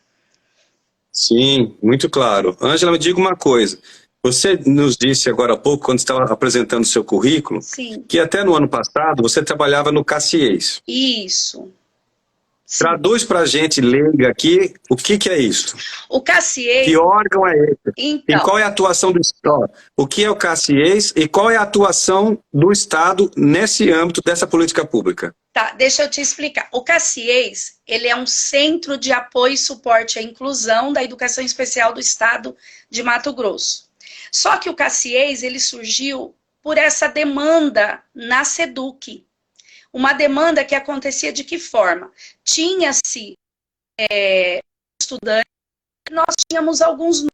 Sim, muito claro. Ângela, me diga uma coisa. Você nos disse agora há pouco, quando estava apresentando o seu currículo, sim, que até no ano passado você trabalhava no CACIES. Isso. Traduz para a gente, leiga aqui, o que é isso? O CACIES... Que órgão é esse? Então... E qual é a atuação do Estado? O que é o CACIES e qual é a atuação do Estado nesse âmbito dessa política pública? Tá, deixa eu te explicar. O CACIES, ele é um centro de apoio e suporte à inclusão da educação especial do Estado de Mato Grosso. Só que o CACIES, ele surgiu por essa demanda na SEDUC. Uma demanda que acontecia de que forma? Tinha-se estudantes, nós tínhamos alguns núcleos.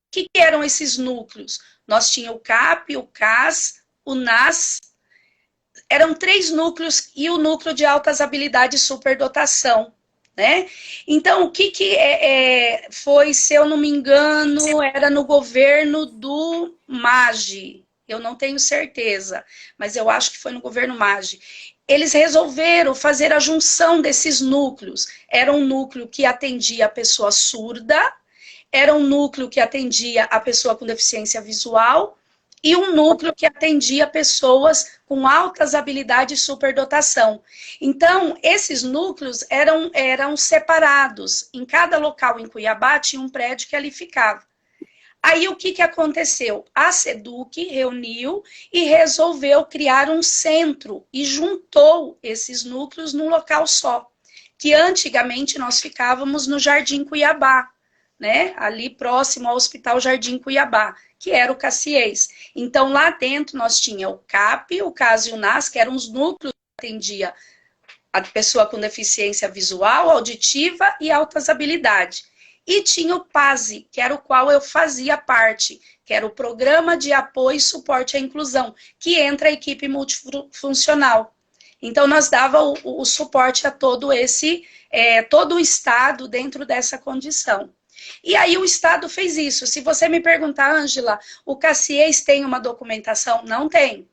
O que eram esses núcleos? Nós tínhamos o CAP, o CAS, o NAS, eram 3 núcleos e o núcleo de altas habilidades e superdotação, né? Então, o que foi, se eu não me engano, era no governo do MAGE, eu não tenho certeza, mas eu acho que foi no governo MAGE. eles resolveram fazer a junção desses núcleos. Era um núcleo que atendia a pessoa surda, era um núcleo que atendia a pessoa com deficiência visual e um núcleo que atendia pessoas com altas habilidades e superdotação. Então, esses núcleos eram separados. Em cada local em Cuiabá tinha um prédio que ali ficava. Aí, o que aconteceu? A SEDUC reuniu e resolveu criar um centro e juntou esses núcleos num local só, que antigamente nós ficávamos no Jardim Cuiabá, né? Ali próximo ao Hospital Jardim Cuiabá, que era o Cassiês. Então, lá dentro nós tinha o CAP, o CAS e o NAS, que eram os núcleos que atendia a pessoa com deficiência visual, auditiva e altas habilidades. E tinha o PASE, que era o qual eu fazia parte, que era o Programa de Apoio e Suporte à Inclusão, que entra a equipe multifuncional. Então, nós dava o suporte a todo o Estado dentro dessa condição. E aí o Estado fez isso. Se você me perguntar, Ângela, o Cassiês tem uma documentação? Não tem.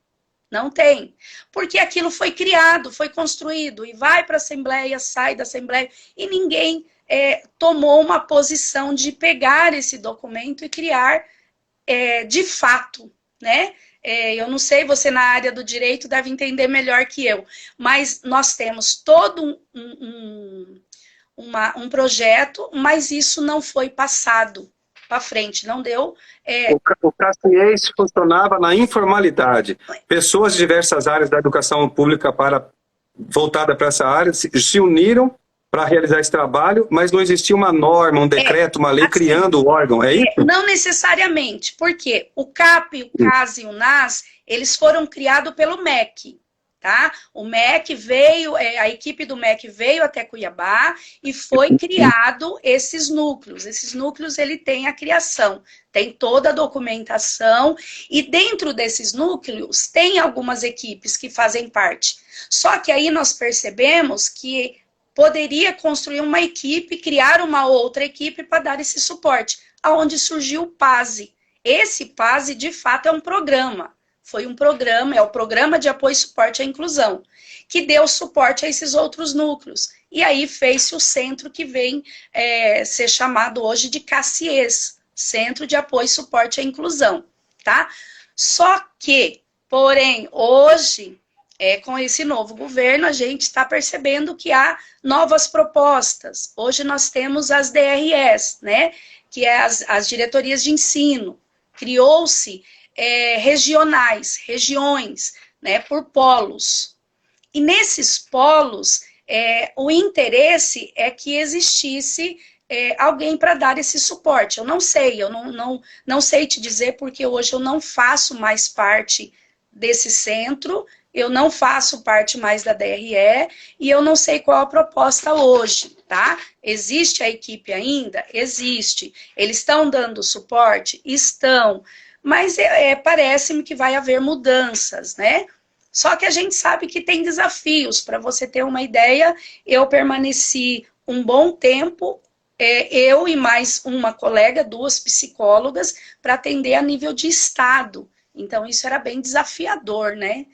Não tem. Porque aquilo foi criado, foi construído, e vai para a Assembleia, sai da Assembleia, e ninguém tomou uma posição de pegar esse documento e criar de fato, né? Eu não sei, você na área do direito deve entender melhor que eu, mas nós temos todo um projeto, mas isso não foi passado para frente, não deu. O Cassiês funcionava na informalidade. Pessoas de diversas áreas da educação pública voltada para essa área se uniram para realizar esse trabalho, mas não existia uma norma, um decreto, uma lei assim, criando o órgão, é isso? Não necessariamente, porque o CAP, o CAS e o NAS, eles foram criados pelo MEC, tá? O MEC veio, a equipe do MEC veio até Cuiabá e foi criado esses núcleos. Esses núcleos, ele tem a criação, tem toda a documentação, e dentro desses núcleos tem algumas equipes que fazem parte. Só que aí nós percebemos que poderia construir uma equipe, criar uma outra equipe para dar esse suporte, aonde surgiu o PASE. Esse PASE, de fato, é um programa. Foi um programa, é o Programa de Apoio e Suporte à Inclusão, que deu suporte a esses outros núcleos. E aí fez-se o centro que vem ser chamado hoje de Cassiês, Centro de Apoio e Suporte à Inclusão, tá? Só que, porém, hoje, com esse novo governo, a gente está percebendo que há novas propostas. Hoje nós temos as DRS, né? Que é as diretorias de ensino. Criou-se regiões, né? Por polos. E nesses polos, o interesse é que existisse alguém para dar esse suporte. Eu não sei, não sei te dizer, porque hoje eu não faço mais parte desse centro, eu não faço parte mais da DRE e eu não sei qual a proposta hoje, tá? Existe a equipe ainda? Existe. Eles estão dando suporte? Estão. Mas parece-me que vai haver mudanças, né? Só que a gente sabe que tem desafios. Para você ter uma ideia, eu permaneci um bom tempo, eu e mais uma colega, 2 psicólogas, para atender a nível de estado. Então, isso era bem desafiador, né?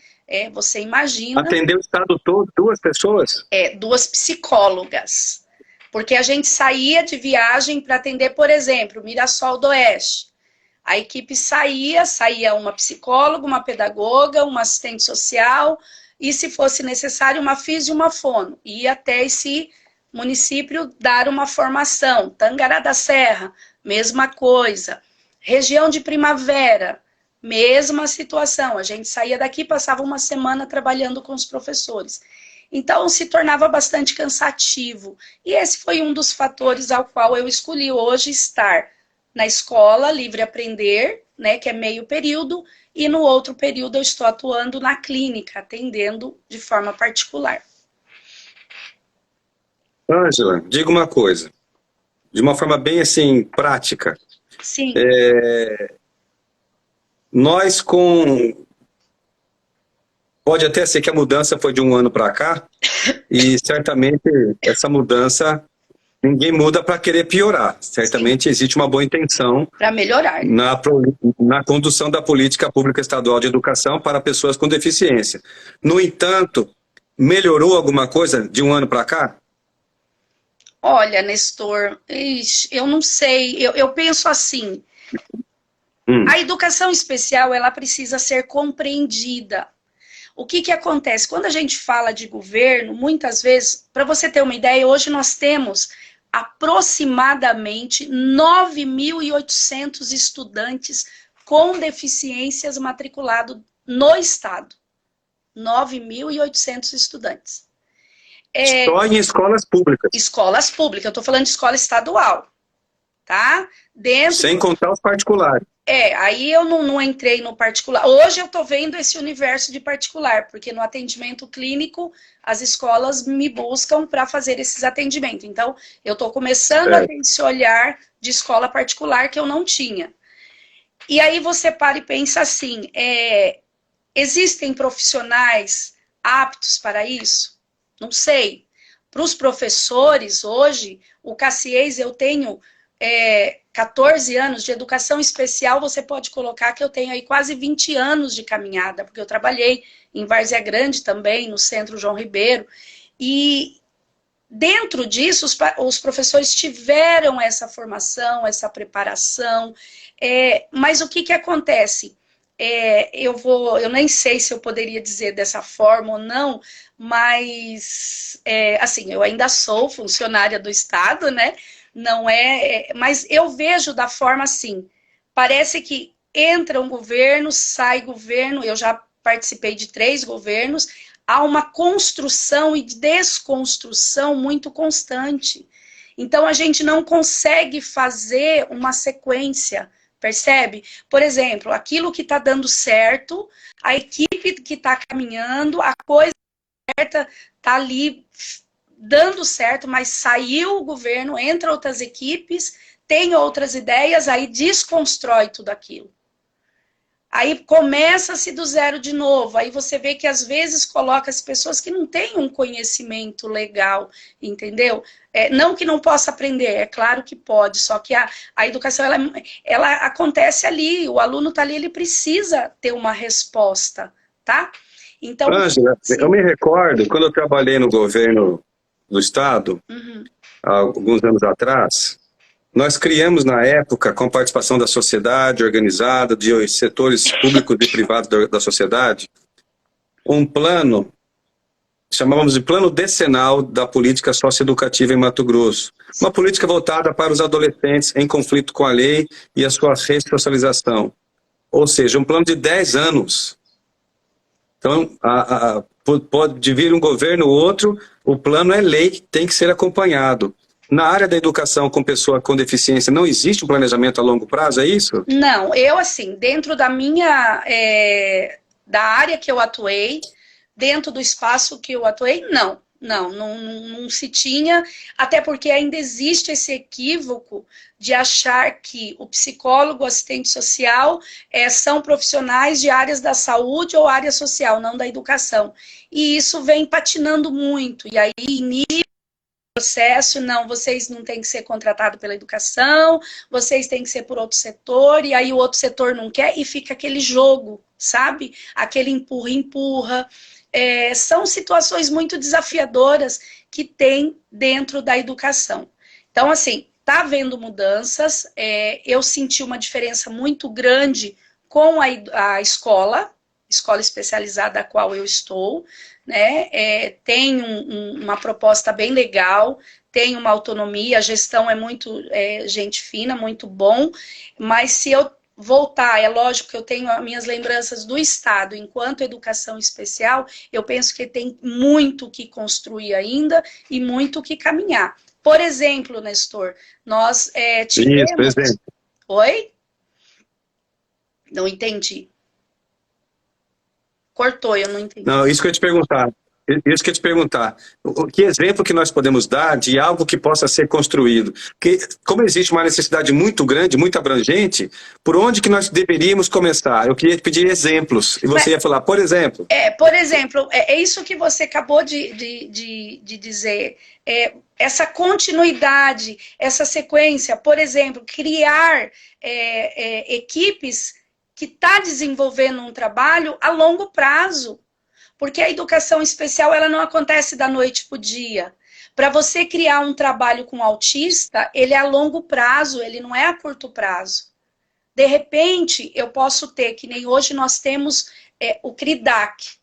Você imagina... Atender o estado todo, 2 pessoas? 2 psicólogas. Porque a gente saía de viagem para atender, por exemplo, Mirassol do Oeste. A equipe saía uma psicóloga, uma pedagoga, uma assistente social, e se fosse necessário, uma físio e uma fono. Ia até esse município dar uma formação. Tangará da Serra, mesma coisa. Região de Primavera, mesma situação, a gente saía daqui e passava uma semana trabalhando com os professores. Então, se tornava bastante cansativo. E esse foi um dos fatores ao qual eu escolhi hoje estar na escola, Livre Aprender, né, que é meio período, e no outro período eu estou atuando na clínica, atendendo de forma particular. Ângela, diga uma coisa, de uma forma bem assim, prática. Sim. Nós pode até ser que a mudança foi de um ano para cá, e certamente essa mudança, ninguém muda para querer piorar. Certamente Sim. Existe uma boa intenção para melhorar na condução da política pública estadual de educação para pessoas com deficiência. No entanto, melhorou alguma coisa de um ano para cá? Olha, Nestor, eu não sei, eu penso assim, a educação especial, ela precisa ser compreendida. O que acontece? Quando a gente fala de governo, muitas vezes, para você ter uma ideia, hoje nós temos aproximadamente 9.800 estudantes com deficiências matriculados no estado. 9.800 estudantes. Só em escolas públicas. Escolas públicas, eu estou falando de escola estadual, tá? Sem contar os particulares. Aí eu não entrei no particular. Hoje eu estou vendo esse universo de particular, porque no atendimento clínico as escolas me buscam para fazer esses atendimentos. Então, eu estou começando a ter esse olhar de escola particular que eu não tinha. E aí você para e pensa assim, existem profissionais aptos para isso? Não sei. Para os professores, hoje, o Cassiês, eu tenho 14 anos de educação especial, você pode colocar que eu tenho aí quase 20 anos de caminhada, porque eu trabalhei em Várzea Grande também, no Centro João Ribeiro, e dentro disso, os professores tiveram essa formação, essa preparação, mas o que acontece? Eu nem sei se eu poderia dizer dessa forma ou não, mas, assim, eu ainda sou funcionária do Estado, né? Não mas eu vejo da forma assim, parece que entra um governo, sai governo, eu já participei de 3 governos, há uma construção e desconstrução muito constante. Então, a gente não consegue fazer uma sequência, percebe? Por exemplo, aquilo que está dando certo, a equipe que está caminhando, a coisa certa está ali dando certo, mas saiu o governo, entra outras equipes, tem outras ideias, aí desconstrói tudo aquilo. Aí começa-se do zero de novo, aí você vê que às vezes coloca as pessoas que não têm um conhecimento legal, entendeu? Não que não possa aprender, é claro que pode, só que a educação, ela acontece ali, o aluno está ali, ele precisa ter uma resposta, tá? Então, Ângela, eu me recordo, quando eu trabalhei no governo do Estado, há alguns anos atrás, nós criamos na época, com a participação da sociedade organizada, de setores públicos e privados da sociedade, um plano, chamávamos de Plano Decenal da Política Socioeducativa em Mato Grosso. Uma política voltada para os adolescentes em conflito com a lei e a sua ressocialização. Ou seja, um plano de 10 anos. Então, pode vir um governo ou outro, o plano é lei que tem que ser acompanhado. Na área da educação com pessoa com deficiência, não existe um planejamento a longo prazo, é isso? Não, eu assim, dentro da minha, da área que eu atuei, dentro do espaço que eu atuei, não se tinha, até porque ainda existe esse equívoco de achar que o psicólogo, o assistente social, são profissionais de áreas da saúde ou área social, não da educação. E isso vem patinando muito, e aí inibe processo, não, vocês não têm que ser contratados pela educação, vocês têm que ser por outro setor, e aí o outro setor não quer, e fica aquele jogo, sabe? Aquele empurra-empurra. São situações muito desafiadoras que tem dentro da educação. Então, assim, está havendo mudanças, eu senti uma diferença muito grande com a escola especializada a qual eu estou, né? Tem uma proposta bem legal, tem uma autonomia, a gestão é muito gente fina, muito bom, mas se eu voltar, é lógico que eu tenho as minhas lembranças do Estado, enquanto educação especial, eu penso que tem muito que construir ainda e muito que caminhar. Por exemplo, Nestor, nós tivemos... Isso, por exemplo. Oi? Não entendi. Cortou, eu não entendi. Não, isso que eu ia te perguntar. Isso que eu ia te perguntar. Que exemplo que nós podemos dar de algo que possa ser construído? Porque, como existe uma necessidade muito grande, muito abrangente, por onde que nós deveríamos começar? Eu queria te pedir exemplos. E você ia falar, por exemplo. Por exemplo, isso que você acabou de dizer. Essa continuidade, essa sequência, por exemplo, criar equipes que está desenvolvendo um trabalho a longo prazo. Porque a educação especial, ela não acontece da noite para o dia. Para você criar um trabalho com autista, ele é a longo prazo, ele não é a curto prazo. De repente, eu posso ter, que nem hoje nós temos o CRIDAC,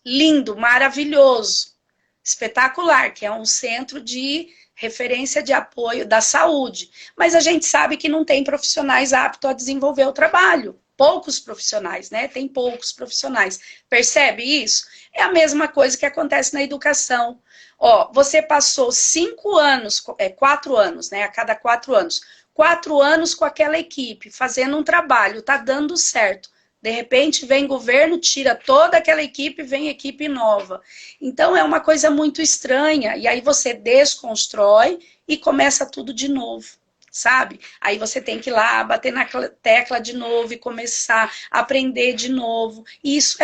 lindo, maravilhoso, espetacular, que é um centro de referência de apoio da saúde. Mas a gente sabe que não tem profissionais aptos a desenvolver o trabalho. Poucos profissionais, né? Tem poucos profissionais. Percebe isso? É a mesma coisa que acontece na educação. Ó, você passou 5 anos, 4 anos, né? A cada 4 anos. 4 anos com aquela equipe, fazendo um trabalho, tá dando certo. De repente vem governo, tira toda aquela equipe, vem equipe nova. Então é uma coisa muito estranha. E aí você desconstrói e começa tudo de novo, sabe? Aí você tem que ir lá, bater na tecla de novo e começar a aprender de novo. E isso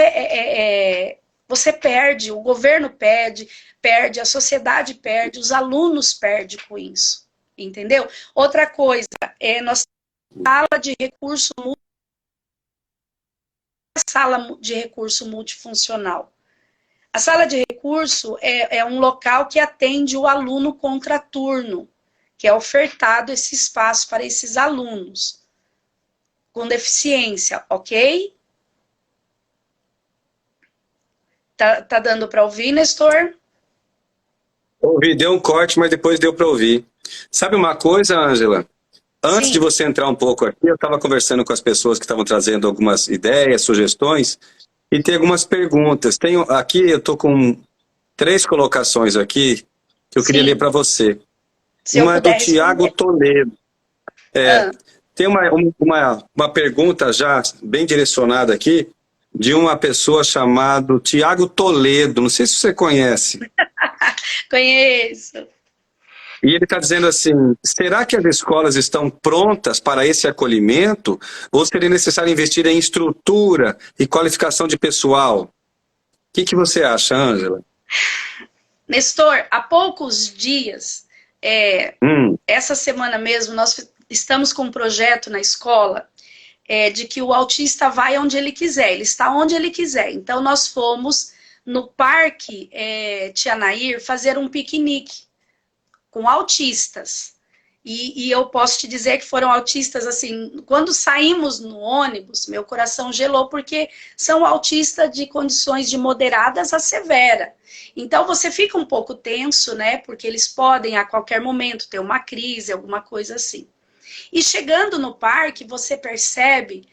você perde, o governo perde, a sociedade perde, os alunos perdem com isso. Entendeu? Outra coisa, nós temos sala de recurso multifuncional. A sala de recurso é um local que atende o aluno contraturno, que é ofertado esse espaço para esses alunos com deficiência, ok? Tá dando para ouvir, Nestor? Ouvi, deu um corte, mas depois deu para ouvir. Sabe uma coisa, Ângela? Antes de você entrar um pouco aqui, eu estava conversando com as pessoas que estavam trazendo algumas ideias, sugestões, e tem algumas perguntas. Aqui eu estou com 3 colocações aqui que eu queria ler para você. Uma é do Tiago Toledo. Tem uma pergunta já bem direcionada aqui, de uma pessoa chamada Tiago Toledo. Não sei se você conhece. Conheço. E ele está dizendo assim, será que as escolas estão prontas para esse acolhimento? Ou seria necessário investir em estrutura e qualificação de pessoal? O que você acha, Ângela? Nestor, há poucos dias, essa semana mesmo, nós estamos com um projeto na escola de que o autista vai onde ele quiser, ele está onde ele quiser. Então, nós fomos no Parque Tia Nair fazer um piquenique com autistas. E eu posso te dizer que foram autistas, assim, quando saímos no ônibus, meu coração gelou, porque são autistas de condições de moderadas a severa. Então, você fica um pouco tenso, né? Porque eles podem, a qualquer momento, ter uma crise, alguma coisa assim. E chegando no parque, você percebe,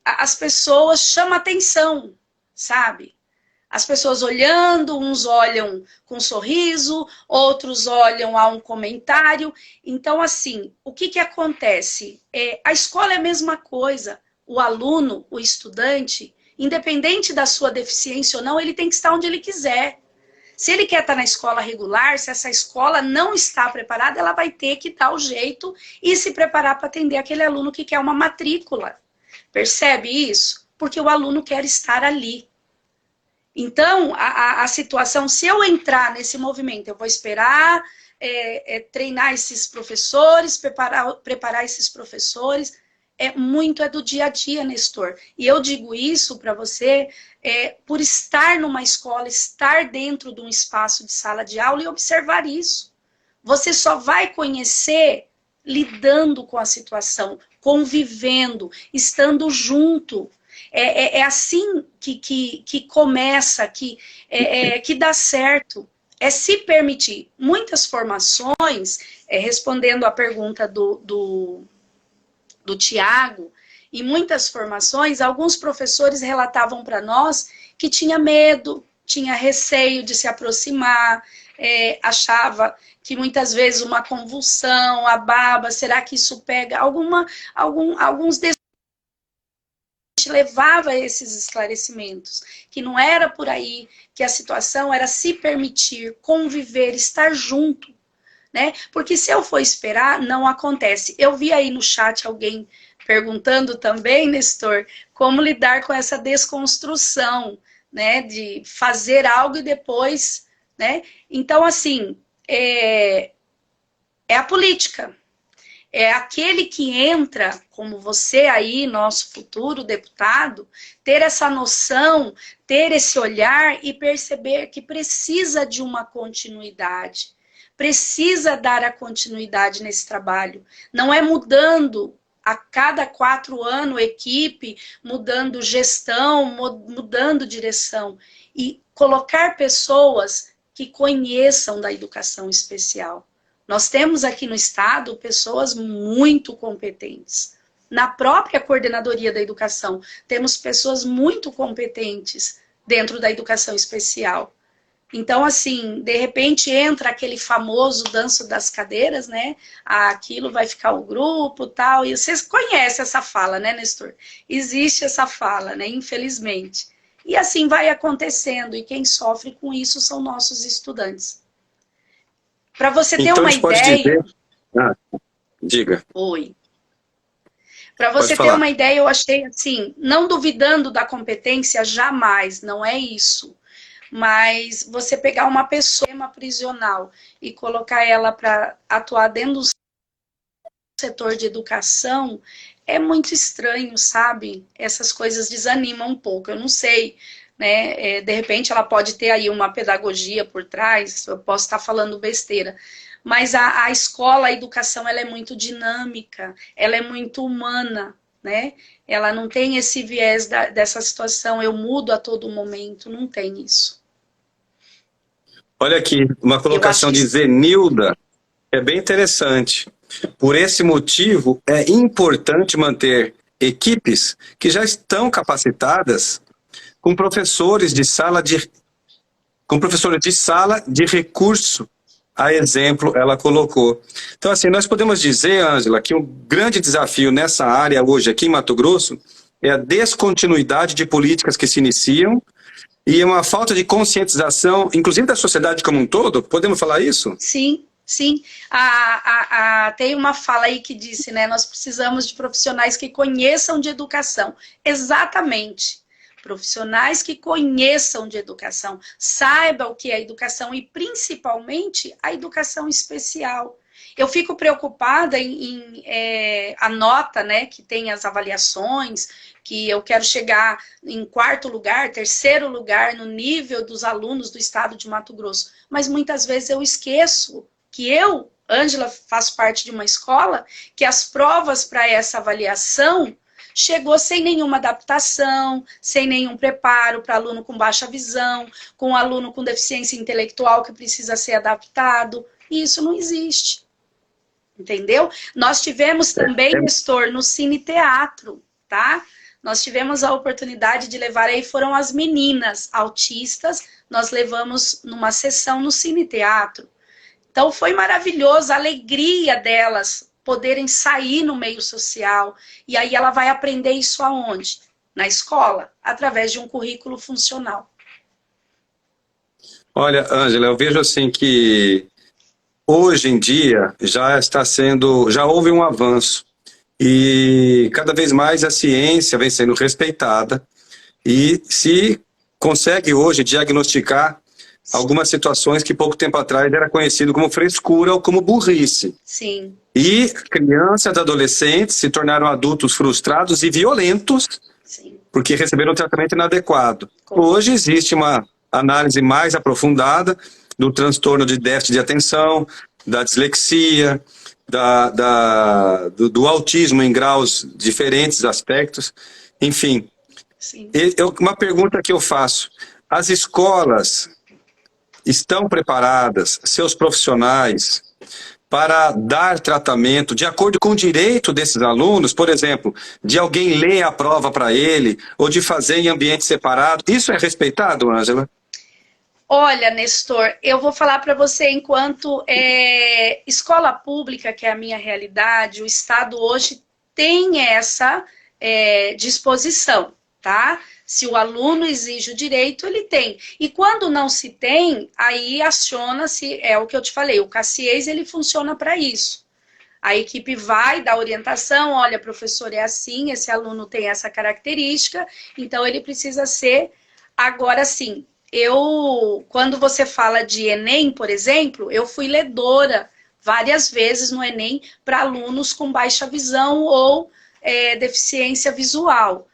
as pessoas chamam atenção, sabe? As pessoas olhando, uns olham com um sorriso, outros olham a um comentário. Então, assim, o que acontece? A escola é a mesma coisa. O aluno, o estudante, independente da sua deficiência ou não, ele tem que estar onde ele quiser. Se ele quer estar na escola regular, se essa escola não está preparada, ela vai ter que dar o jeito e se preparar para atender aquele aluno que quer uma matrícula. Percebe isso? Porque o aluno quer estar ali. Então, a situação, se eu entrar nesse movimento, eu vou esperar treinar esses professores, preparar esses professores, muito do dia a dia, Nestor. E eu digo isso para você por estar numa escola, estar dentro de um espaço de sala de aula e observar isso. Você só vai conhecer lidando com a situação, convivendo, estando junto. É assim que começa, que dá certo. É se permitir. Muitas formações, respondendo à pergunta do Tiago, em muitas formações, alguns professores relatavam para nós que tinha medo, tinha receio de se aproximar, achava que muitas vezes uma convulsão, a baba, será que isso pega? Alguns levava a esses esclarecimentos, que não era por aí, que a situação era se permitir, conviver, estar junto, né? Porque se eu for esperar, não acontece. Eu vi aí no chat alguém perguntando também, Nestor, como lidar com essa desconstrução, né? De fazer algo e depois, né? Então, assim, é a política. é aquele que entra, como você aí, nosso futuro deputado, ter essa noção, ter esse olhar e perceber que precisa de uma continuidade. Precisa dar a continuidade nesse trabalho. Não é mudando a cada 4 anos equipe, mudando gestão, mudando direção. E colocar pessoas que conheçam da educação especial. Nós temos aqui no estado pessoas muito competentes. Na própria coordenadoria da educação, temos pessoas muito competentes dentro da educação especial. Então, assim, de repente entra aquele famoso danço das cadeiras, né? Aquilo vai ficar o grupo, tal. E vocês conhecem essa fala, né, Nestor? Existe essa fala, né? Infelizmente. E assim vai acontecendo. E quem sofre com isso são nossos estudantes. Para você ter Então, uma a gente pode ideia... dizer... diga. Oi. Para você ter uma ideia, eu achei assim, não duvidando da competência, jamais, não é isso. Mas você pegar uma pessoa prisional e colocar ela para atuar dentro do setor de educação, é muito estranho, sabe? Essas coisas desanimam um pouco, eu não sei, né? De repente ela pode ter aí uma pedagogia por trás, eu posso estar falando besteira, mas a escola, a educação, ela é muito dinâmica, ela é muito humana, né? Ela não tem esse viés dessa situação, eu mudo a todo momento, não tem isso. Olha aqui, uma colocação de Zenilda, é bem interessante. Por esse motivo, é importante manter equipes que já estão capacitadas com professores de sala de recurso. A exemplo, ela colocou. Então, assim, nós podemos dizer, Ângela, que um grande desafio nessa área hoje aqui em Mato Grosso é a descontinuidade de políticas que se iniciam e uma falta de conscientização, inclusive da sociedade como um todo. Podemos falar isso? Sim, sim. Tem uma fala aí que disse, né? Nós precisamos de profissionais que conheçam de educação. Exatamente. Profissionais que conheçam de educação, saibam o que é educação e principalmente a educação especial. Eu fico preocupada em a nota, né, que tem as avaliações, que eu quero chegar em 4º lugar, 3º lugar no nível dos alunos do estado de Mato Grosso. Mas muitas vezes eu esqueço que eu, Ângela, faço parte de uma escola, que as provas para essa avaliação chegou sem nenhuma adaptação, sem nenhum preparo para aluno com baixa visão, com aluno com deficiência intelectual que precisa ser adaptado. E isso não existe. Entendeu? Nós tivemos também, Nestor, no Cine Teatro, tá? Nós tivemos a oportunidade de levar aí, foram as meninas autistas, nós levamos numa sessão no Cine Teatro. Então foi maravilhoso, a alegria delas poderem sair no meio social. E aí ela vai aprender isso aonde? Na escola, através de um currículo funcional. Olha, Ângela, eu vejo assim que hoje em dia já houve um avanço e cada vez mais a ciência vem sendo respeitada e se consegue hoje diagnosticar algumas situações que pouco tempo atrás era conhecido como frescura ou como burrice. Sim. E crianças e adolescentes se tornaram adultos frustrados e violentos. Sim. Porque receberam um tratamento inadequado. Hoje existe uma análise mais aprofundada do transtorno de déficit de atenção, da dislexia, do autismo em graus diferentes aspectos, enfim. Sim. Uma pergunta que eu faço, as escolas estão preparadas, seus profissionais, para dar tratamento de acordo com o direito desses alunos, por exemplo, de alguém ler a prova para ele, ou de fazer em ambiente separado? Isso é respeitado, Ângela? Olha, Nestor, eu vou falar para você, enquanto escola pública, que é a minha realidade, o Estado hoje tem essa disposição, tá? Se o aluno exige o direito, ele tem. E quando não se tem, aí aciona-se, é o que eu te falei, o CACIES, ele funciona para isso. A equipe vai dar orientação, olha, professor, é assim, esse aluno tem essa característica, então ele precisa ser. Agora sim, quando você fala de Enem, por exemplo, eu fui ledora, várias vezes no Enem para alunos com baixa visão ou deficiência visual.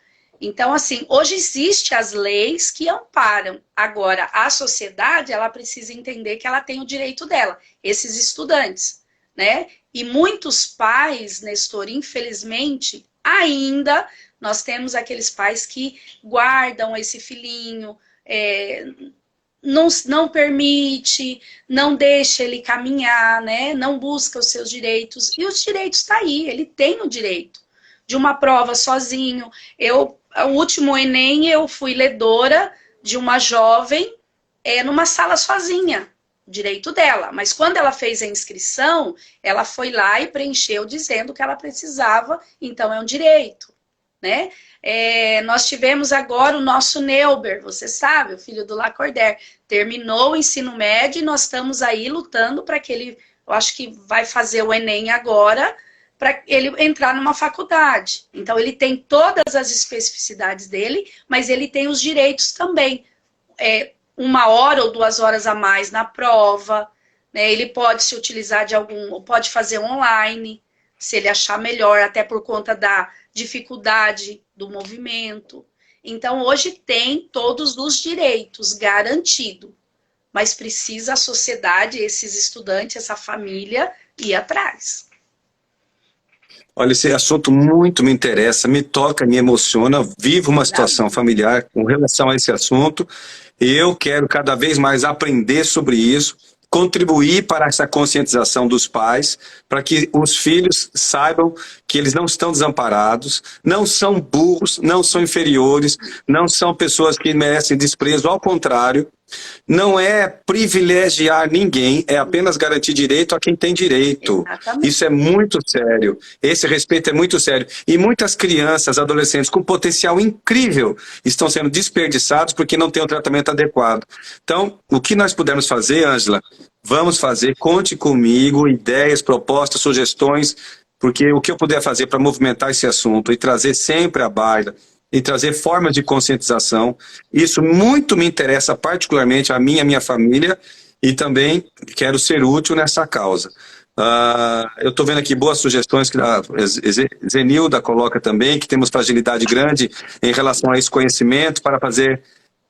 Então, assim, hoje existem as leis que amparam. Agora, a sociedade, ela precisa entender que ela tem o direito dela, esses estudantes, né? E muitos pais, Nestor, infelizmente, ainda nós temos aqueles pais que guardam esse filhinho, não permite, não deixa ele caminhar, né? Não busca os seus direitos. E os direitos estão aí, ele tem o direito de uma prova sozinho. O último Enem, eu fui ledora de uma jovem numa sala sozinha, direito dela. Mas quando ela fez a inscrição, ela foi lá e preencheu dizendo que ela precisava, então é um direito, né? Nós tivemos agora o nosso Neuber, você sabe, o filho do Lacordaire, terminou o ensino médio e nós estamos aí lutando para que ele, eu acho que vai fazer o Enem agora, para ele entrar numa faculdade. Então, ele tem todas as especificidades dele, mas ele tem os direitos também. 1 hora ou 2 horas a mais na prova, né? Ele pode se utilizar pode fazer online, se ele achar melhor, até por conta da dificuldade do movimento. Então, hoje tem todos os direitos garantidos, mas precisa a sociedade, esses estudantes, essa família, ir atrás. Olha, esse assunto muito me interessa, me toca, me emociona. Vivo uma situação familiar com relação a esse assunto. Eu quero cada vez mais aprender sobre isso, contribuir para essa conscientização dos pais, para que os filhos saibam que eles não estão desamparados, não são burros, não são inferiores, não são pessoas que merecem desprezo, ao contrário. Não é privilegiar ninguém, é apenas garantir direito a quem tem direito. Exatamente. Isso é muito sério, esse respeito é muito sério. E muitas crianças, adolescentes com potencial incrível estão sendo desperdiçados porque não têm o tratamento adequado. Então, o que nós pudermos fazer, Ângela, vamos fazer, conte comigo, ideias, propostas, sugestões, porque o que eu puder fazer para movimentar esse assunto e trazer sempre à baila, e trazer formas de conscientização. Isso muito me interessa particularmente a mim e a minha família, e também quero ser útil nessa causa. Eu estou vendo aqui boas sugestões que a Zenilda coloca também, que temos fragilidade grande em relação a esse conhecimento para fazer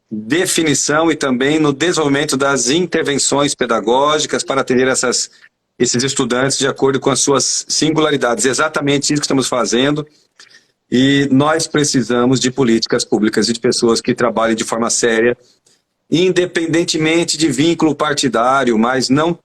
definição e também no desenvolvimento das intervenções pedagógicas para atender esses estudantes de acordo com as suas singularidades. Exatamente isso que estamos fazendo. E nós precisamos de políticas públicas e de pessoas que trabalhem de forma séria, independentemente de vínculo partidário, mas não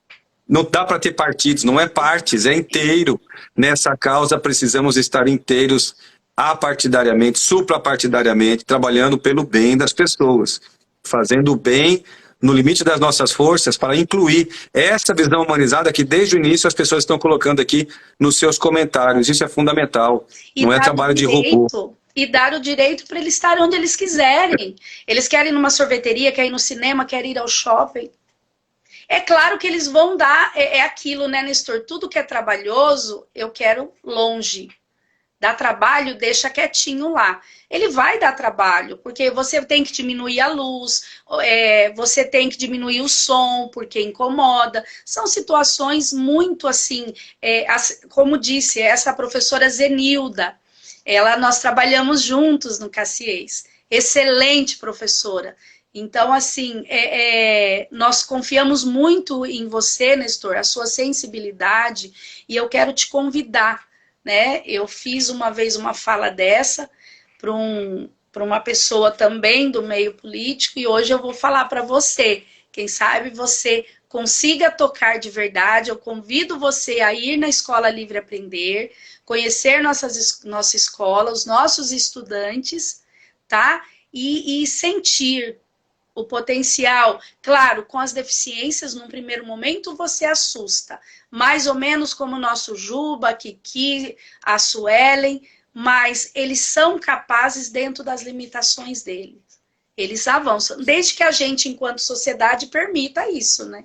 dá para ter partidos, não é partes, é inteiro. Nessa causa precisamos estar inteiros apartidariamente, suprapartidariamente, trabalhando pelo bem das pessoas, fazendo o bem no limite das nossas forças para incluir essa visão humanizada que desde o início as pessoas estão colocando aqui nos seus comentários. Isso é fundamental, não é trabalho de robô. E dar o direito para eles estarem onde eles quiserem. Eles querem ir numa sorveteria, querem ir no cinema, querem ir ao shopping. É claro que eles vão dar, aquilo, né, Nestor? Tudo que é trabalhoso, eu quero longe. Dá trabalho, deixa quietinho lá. Ele vai dar trabalho, porque você tem que diminuir a luz, você tem que diminuir o som, porque incomoda. São situações muito assim, como disse essa professora Zenilda, nós trabalhamos juntos no Cassiês. Excelente professora. Então, assim, nós confiamos muito em você, Nestor, a sua sensibilidade, e eu quero te convidar, né? Eu fiz uma vez uma fala dessa para uma pessoa também do meio político, e hoje eu vou falar para você. Quem sabe você consiga tocar de verdade. Eu convido você a ir na Escola Livre Aprender, conhecer nossa escola, os nossos estudantes, tá? E sentir o potencial. Claro, com as deficiências, num primeiro momento, você assusta. Mais ou menos como o nosso Juba, Kiki, a Suelen, mas eles são capazes dentro das limitações deles. Eles avançam, desde que a gente, enquanto sociedade, permita isso, né?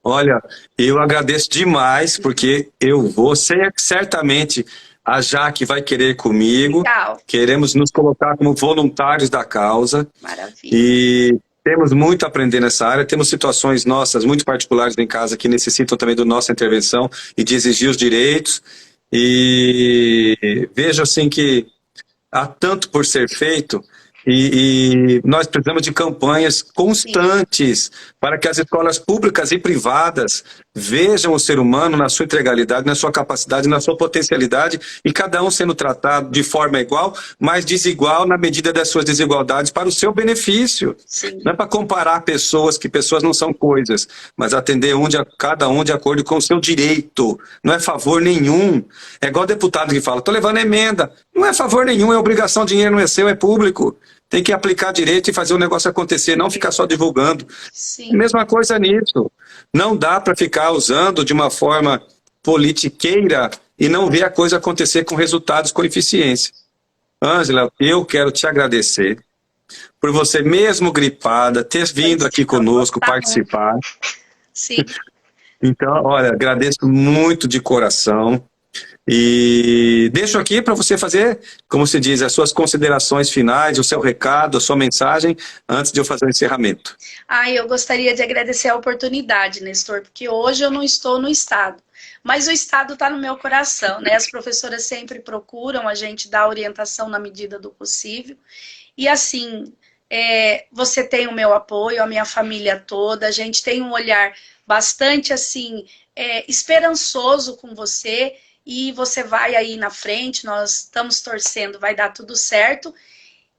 Olha, eu agradeço demais, porque eu vou, certamente, a Jaque vai querer comigo. Legal. Queremos nos colocar como voluntários da causa. Maravilha. E Temos muito a aprender nessa área, temos situações nossas muito particulares em casa que necessitam também da nossa intervenção e de exigir os direitos. E vejo assim que há tanto por ser feito e nós precisamos de campanhas constantes para que as escolas públicas e privadas vejam o ser humano na sua integralidade, na sua capacidade, na sua potencialidade e cada um sendo tratado de forma igual, mas desigual na medida das suas desigualdades para o seu benefício. Sim. Não é para comparar pessoas, que pessoas não são coisas, mas atender cada um de acordo com o seu direito. Não é favor nenhum. É igual deputado que fala, estou levando emenda. Não é favor nenhum, é obrigação, dinheiro não é seu, é público. Tem que aplicar direito e fazer o negócio acontecer, não ficar só divulgando. Sim. Mesma coisa nisso. Não dá para ficar usando de uma forma politiqueira e não ver a coisa acontecer com resultados com eficiência. Ângela, eu quero te agradecer por você, mesmo gripada, ter vindo aqui conosco participar. Sim. Então, olha, agradeço muito de coração. E deixo aqui para você fazer, como se diz, as suas considerações finais, o seu recado, a sua mensagem, antes de eu fazer o encerramento. Eu gostaria de agradecer a oportunidade, Nestor, porque hoje eu não estou no Estado, mas o Estado está no meu coração, né? As professoras sempre procuram a gente dar orientação na medida do possível. E assim, você tem o meu apoio, a minha família toda, a gente tem um olhar bastante assim, esperançoso com você. E você vai aí na frente, nós estamos torcendo, vai dar tudo certo.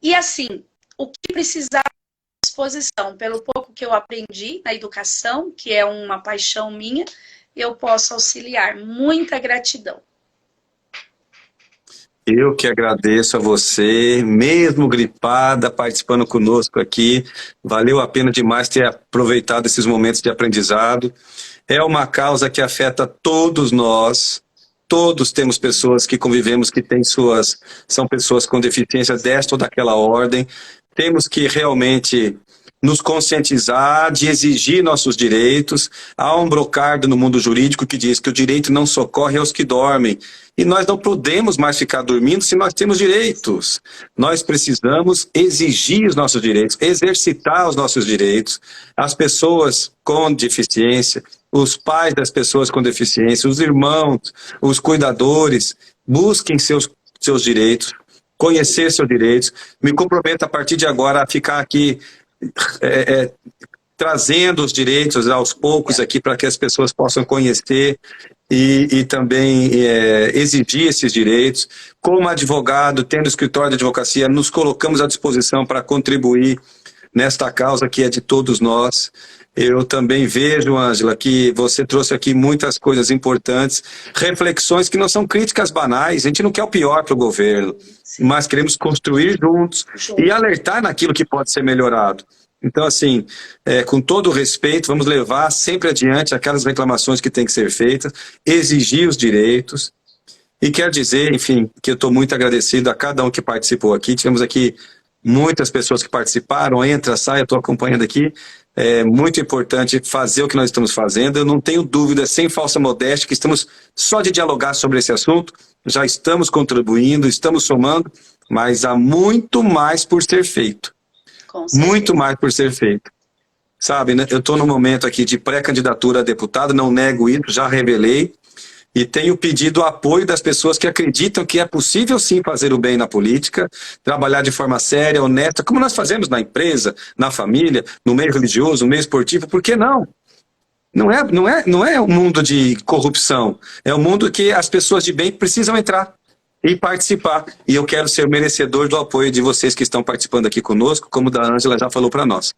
E assim, o que precisar à disposição, pelo pouco que eu aprendi na educação, que é uma paixão minha, eu posso auxiliar. Muita gratidão. Eu que agradeço a você, mesmo gripada, participando conosco aqui. Valeu a pena demais ter aproveitado esses momentos de aprendizado. É uma causa que afeta todos nós. Todos temos pessoas que convivemos que são pessoas com deficiência desta ou daquela ordem. Temos que realmente nos conscientizar de exigir nossos direitos. Há um brocardo no mundo jurídico que diz que o direito não socorre aos que dormem. E nós não podemos mais ficar dormindo se nós temos direitos. Nós precisamos exigir os nossos direitos, exercitar os nossos direitos. As pessoas com deficiência, os pais das pessoas com deficiência, os irmãos, os cuidadores, busquem seus direitos, conhecer seus direitos. Me comprometo a partir de agora a ficar aqui trazendo os direitos aos poucos aqui para que as pessoas possam conhecer e também exigir esses direitos. Como advogado, tendo escritório de advocacia, nos colocamos à disposição para contribuir nesta causa que é de todos nós. Eu também vejo, Ângela, que você trouxe aqui muitas coisas importantes, reflexões que não são críticas banais. A gente não quer o pior para o governo, mas queremos construir juntos e alertar naquilo que pode ser melhorado. Então, assim, com todo o respeito, vamos levar sempre adiante aquelas reclamações que têm que ser feitas, exigir os direitos. E quero dizer, enfim, que eu estou muito agradecido a cada um que participou aqui. Tivemos aqui muitas pessoas que participaram, entra, sai, eu estou acompanhando aqui. É muito importante fazer o que nós estamos fazendo. Eu não tenho dúvida, sem falsa modéstia, que estamos só de dialogar sobre esse assunto, já estamos contribuindo, estamos somando, mas há muito mais por ser feito. Muito mais por ser feito. Sabe, né? Eu estou no momento aqui de pré-candidatura a deputado, não nego isso, já revelei, e tenho pedido o apoio das pessoas que acreditam que é possível sim fazer o bem na política, trabalhar de forma séria, honesta, como nós fazemos na empresa, na família, no meio religioso, no meio esportivo, por que não? Não é um mundo de corrupção, é um mundo que as pessoas de bem precisam entrar e participar. E eu quero ser merecedor do apoio de vocês que estão participando aqui conosco, como a Ângela já falou para nós.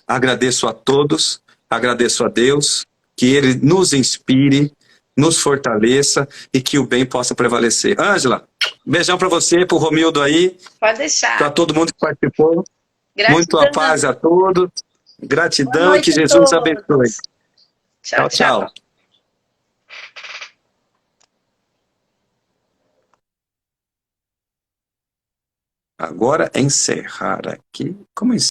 Agradeço a todos, agradeço a Deus, que Ele nos inspire, nos fortaleça e que o bem possa prevalecer. Ângela, beijão para você, para o Romildo aí. Pode deixar. Para todo mundo que participou. Gratidão. Muito a paz a todos. Gratidão e que Jesus abençoe. Tchau, tchau. Agora encerrar aqui. Como encerrar?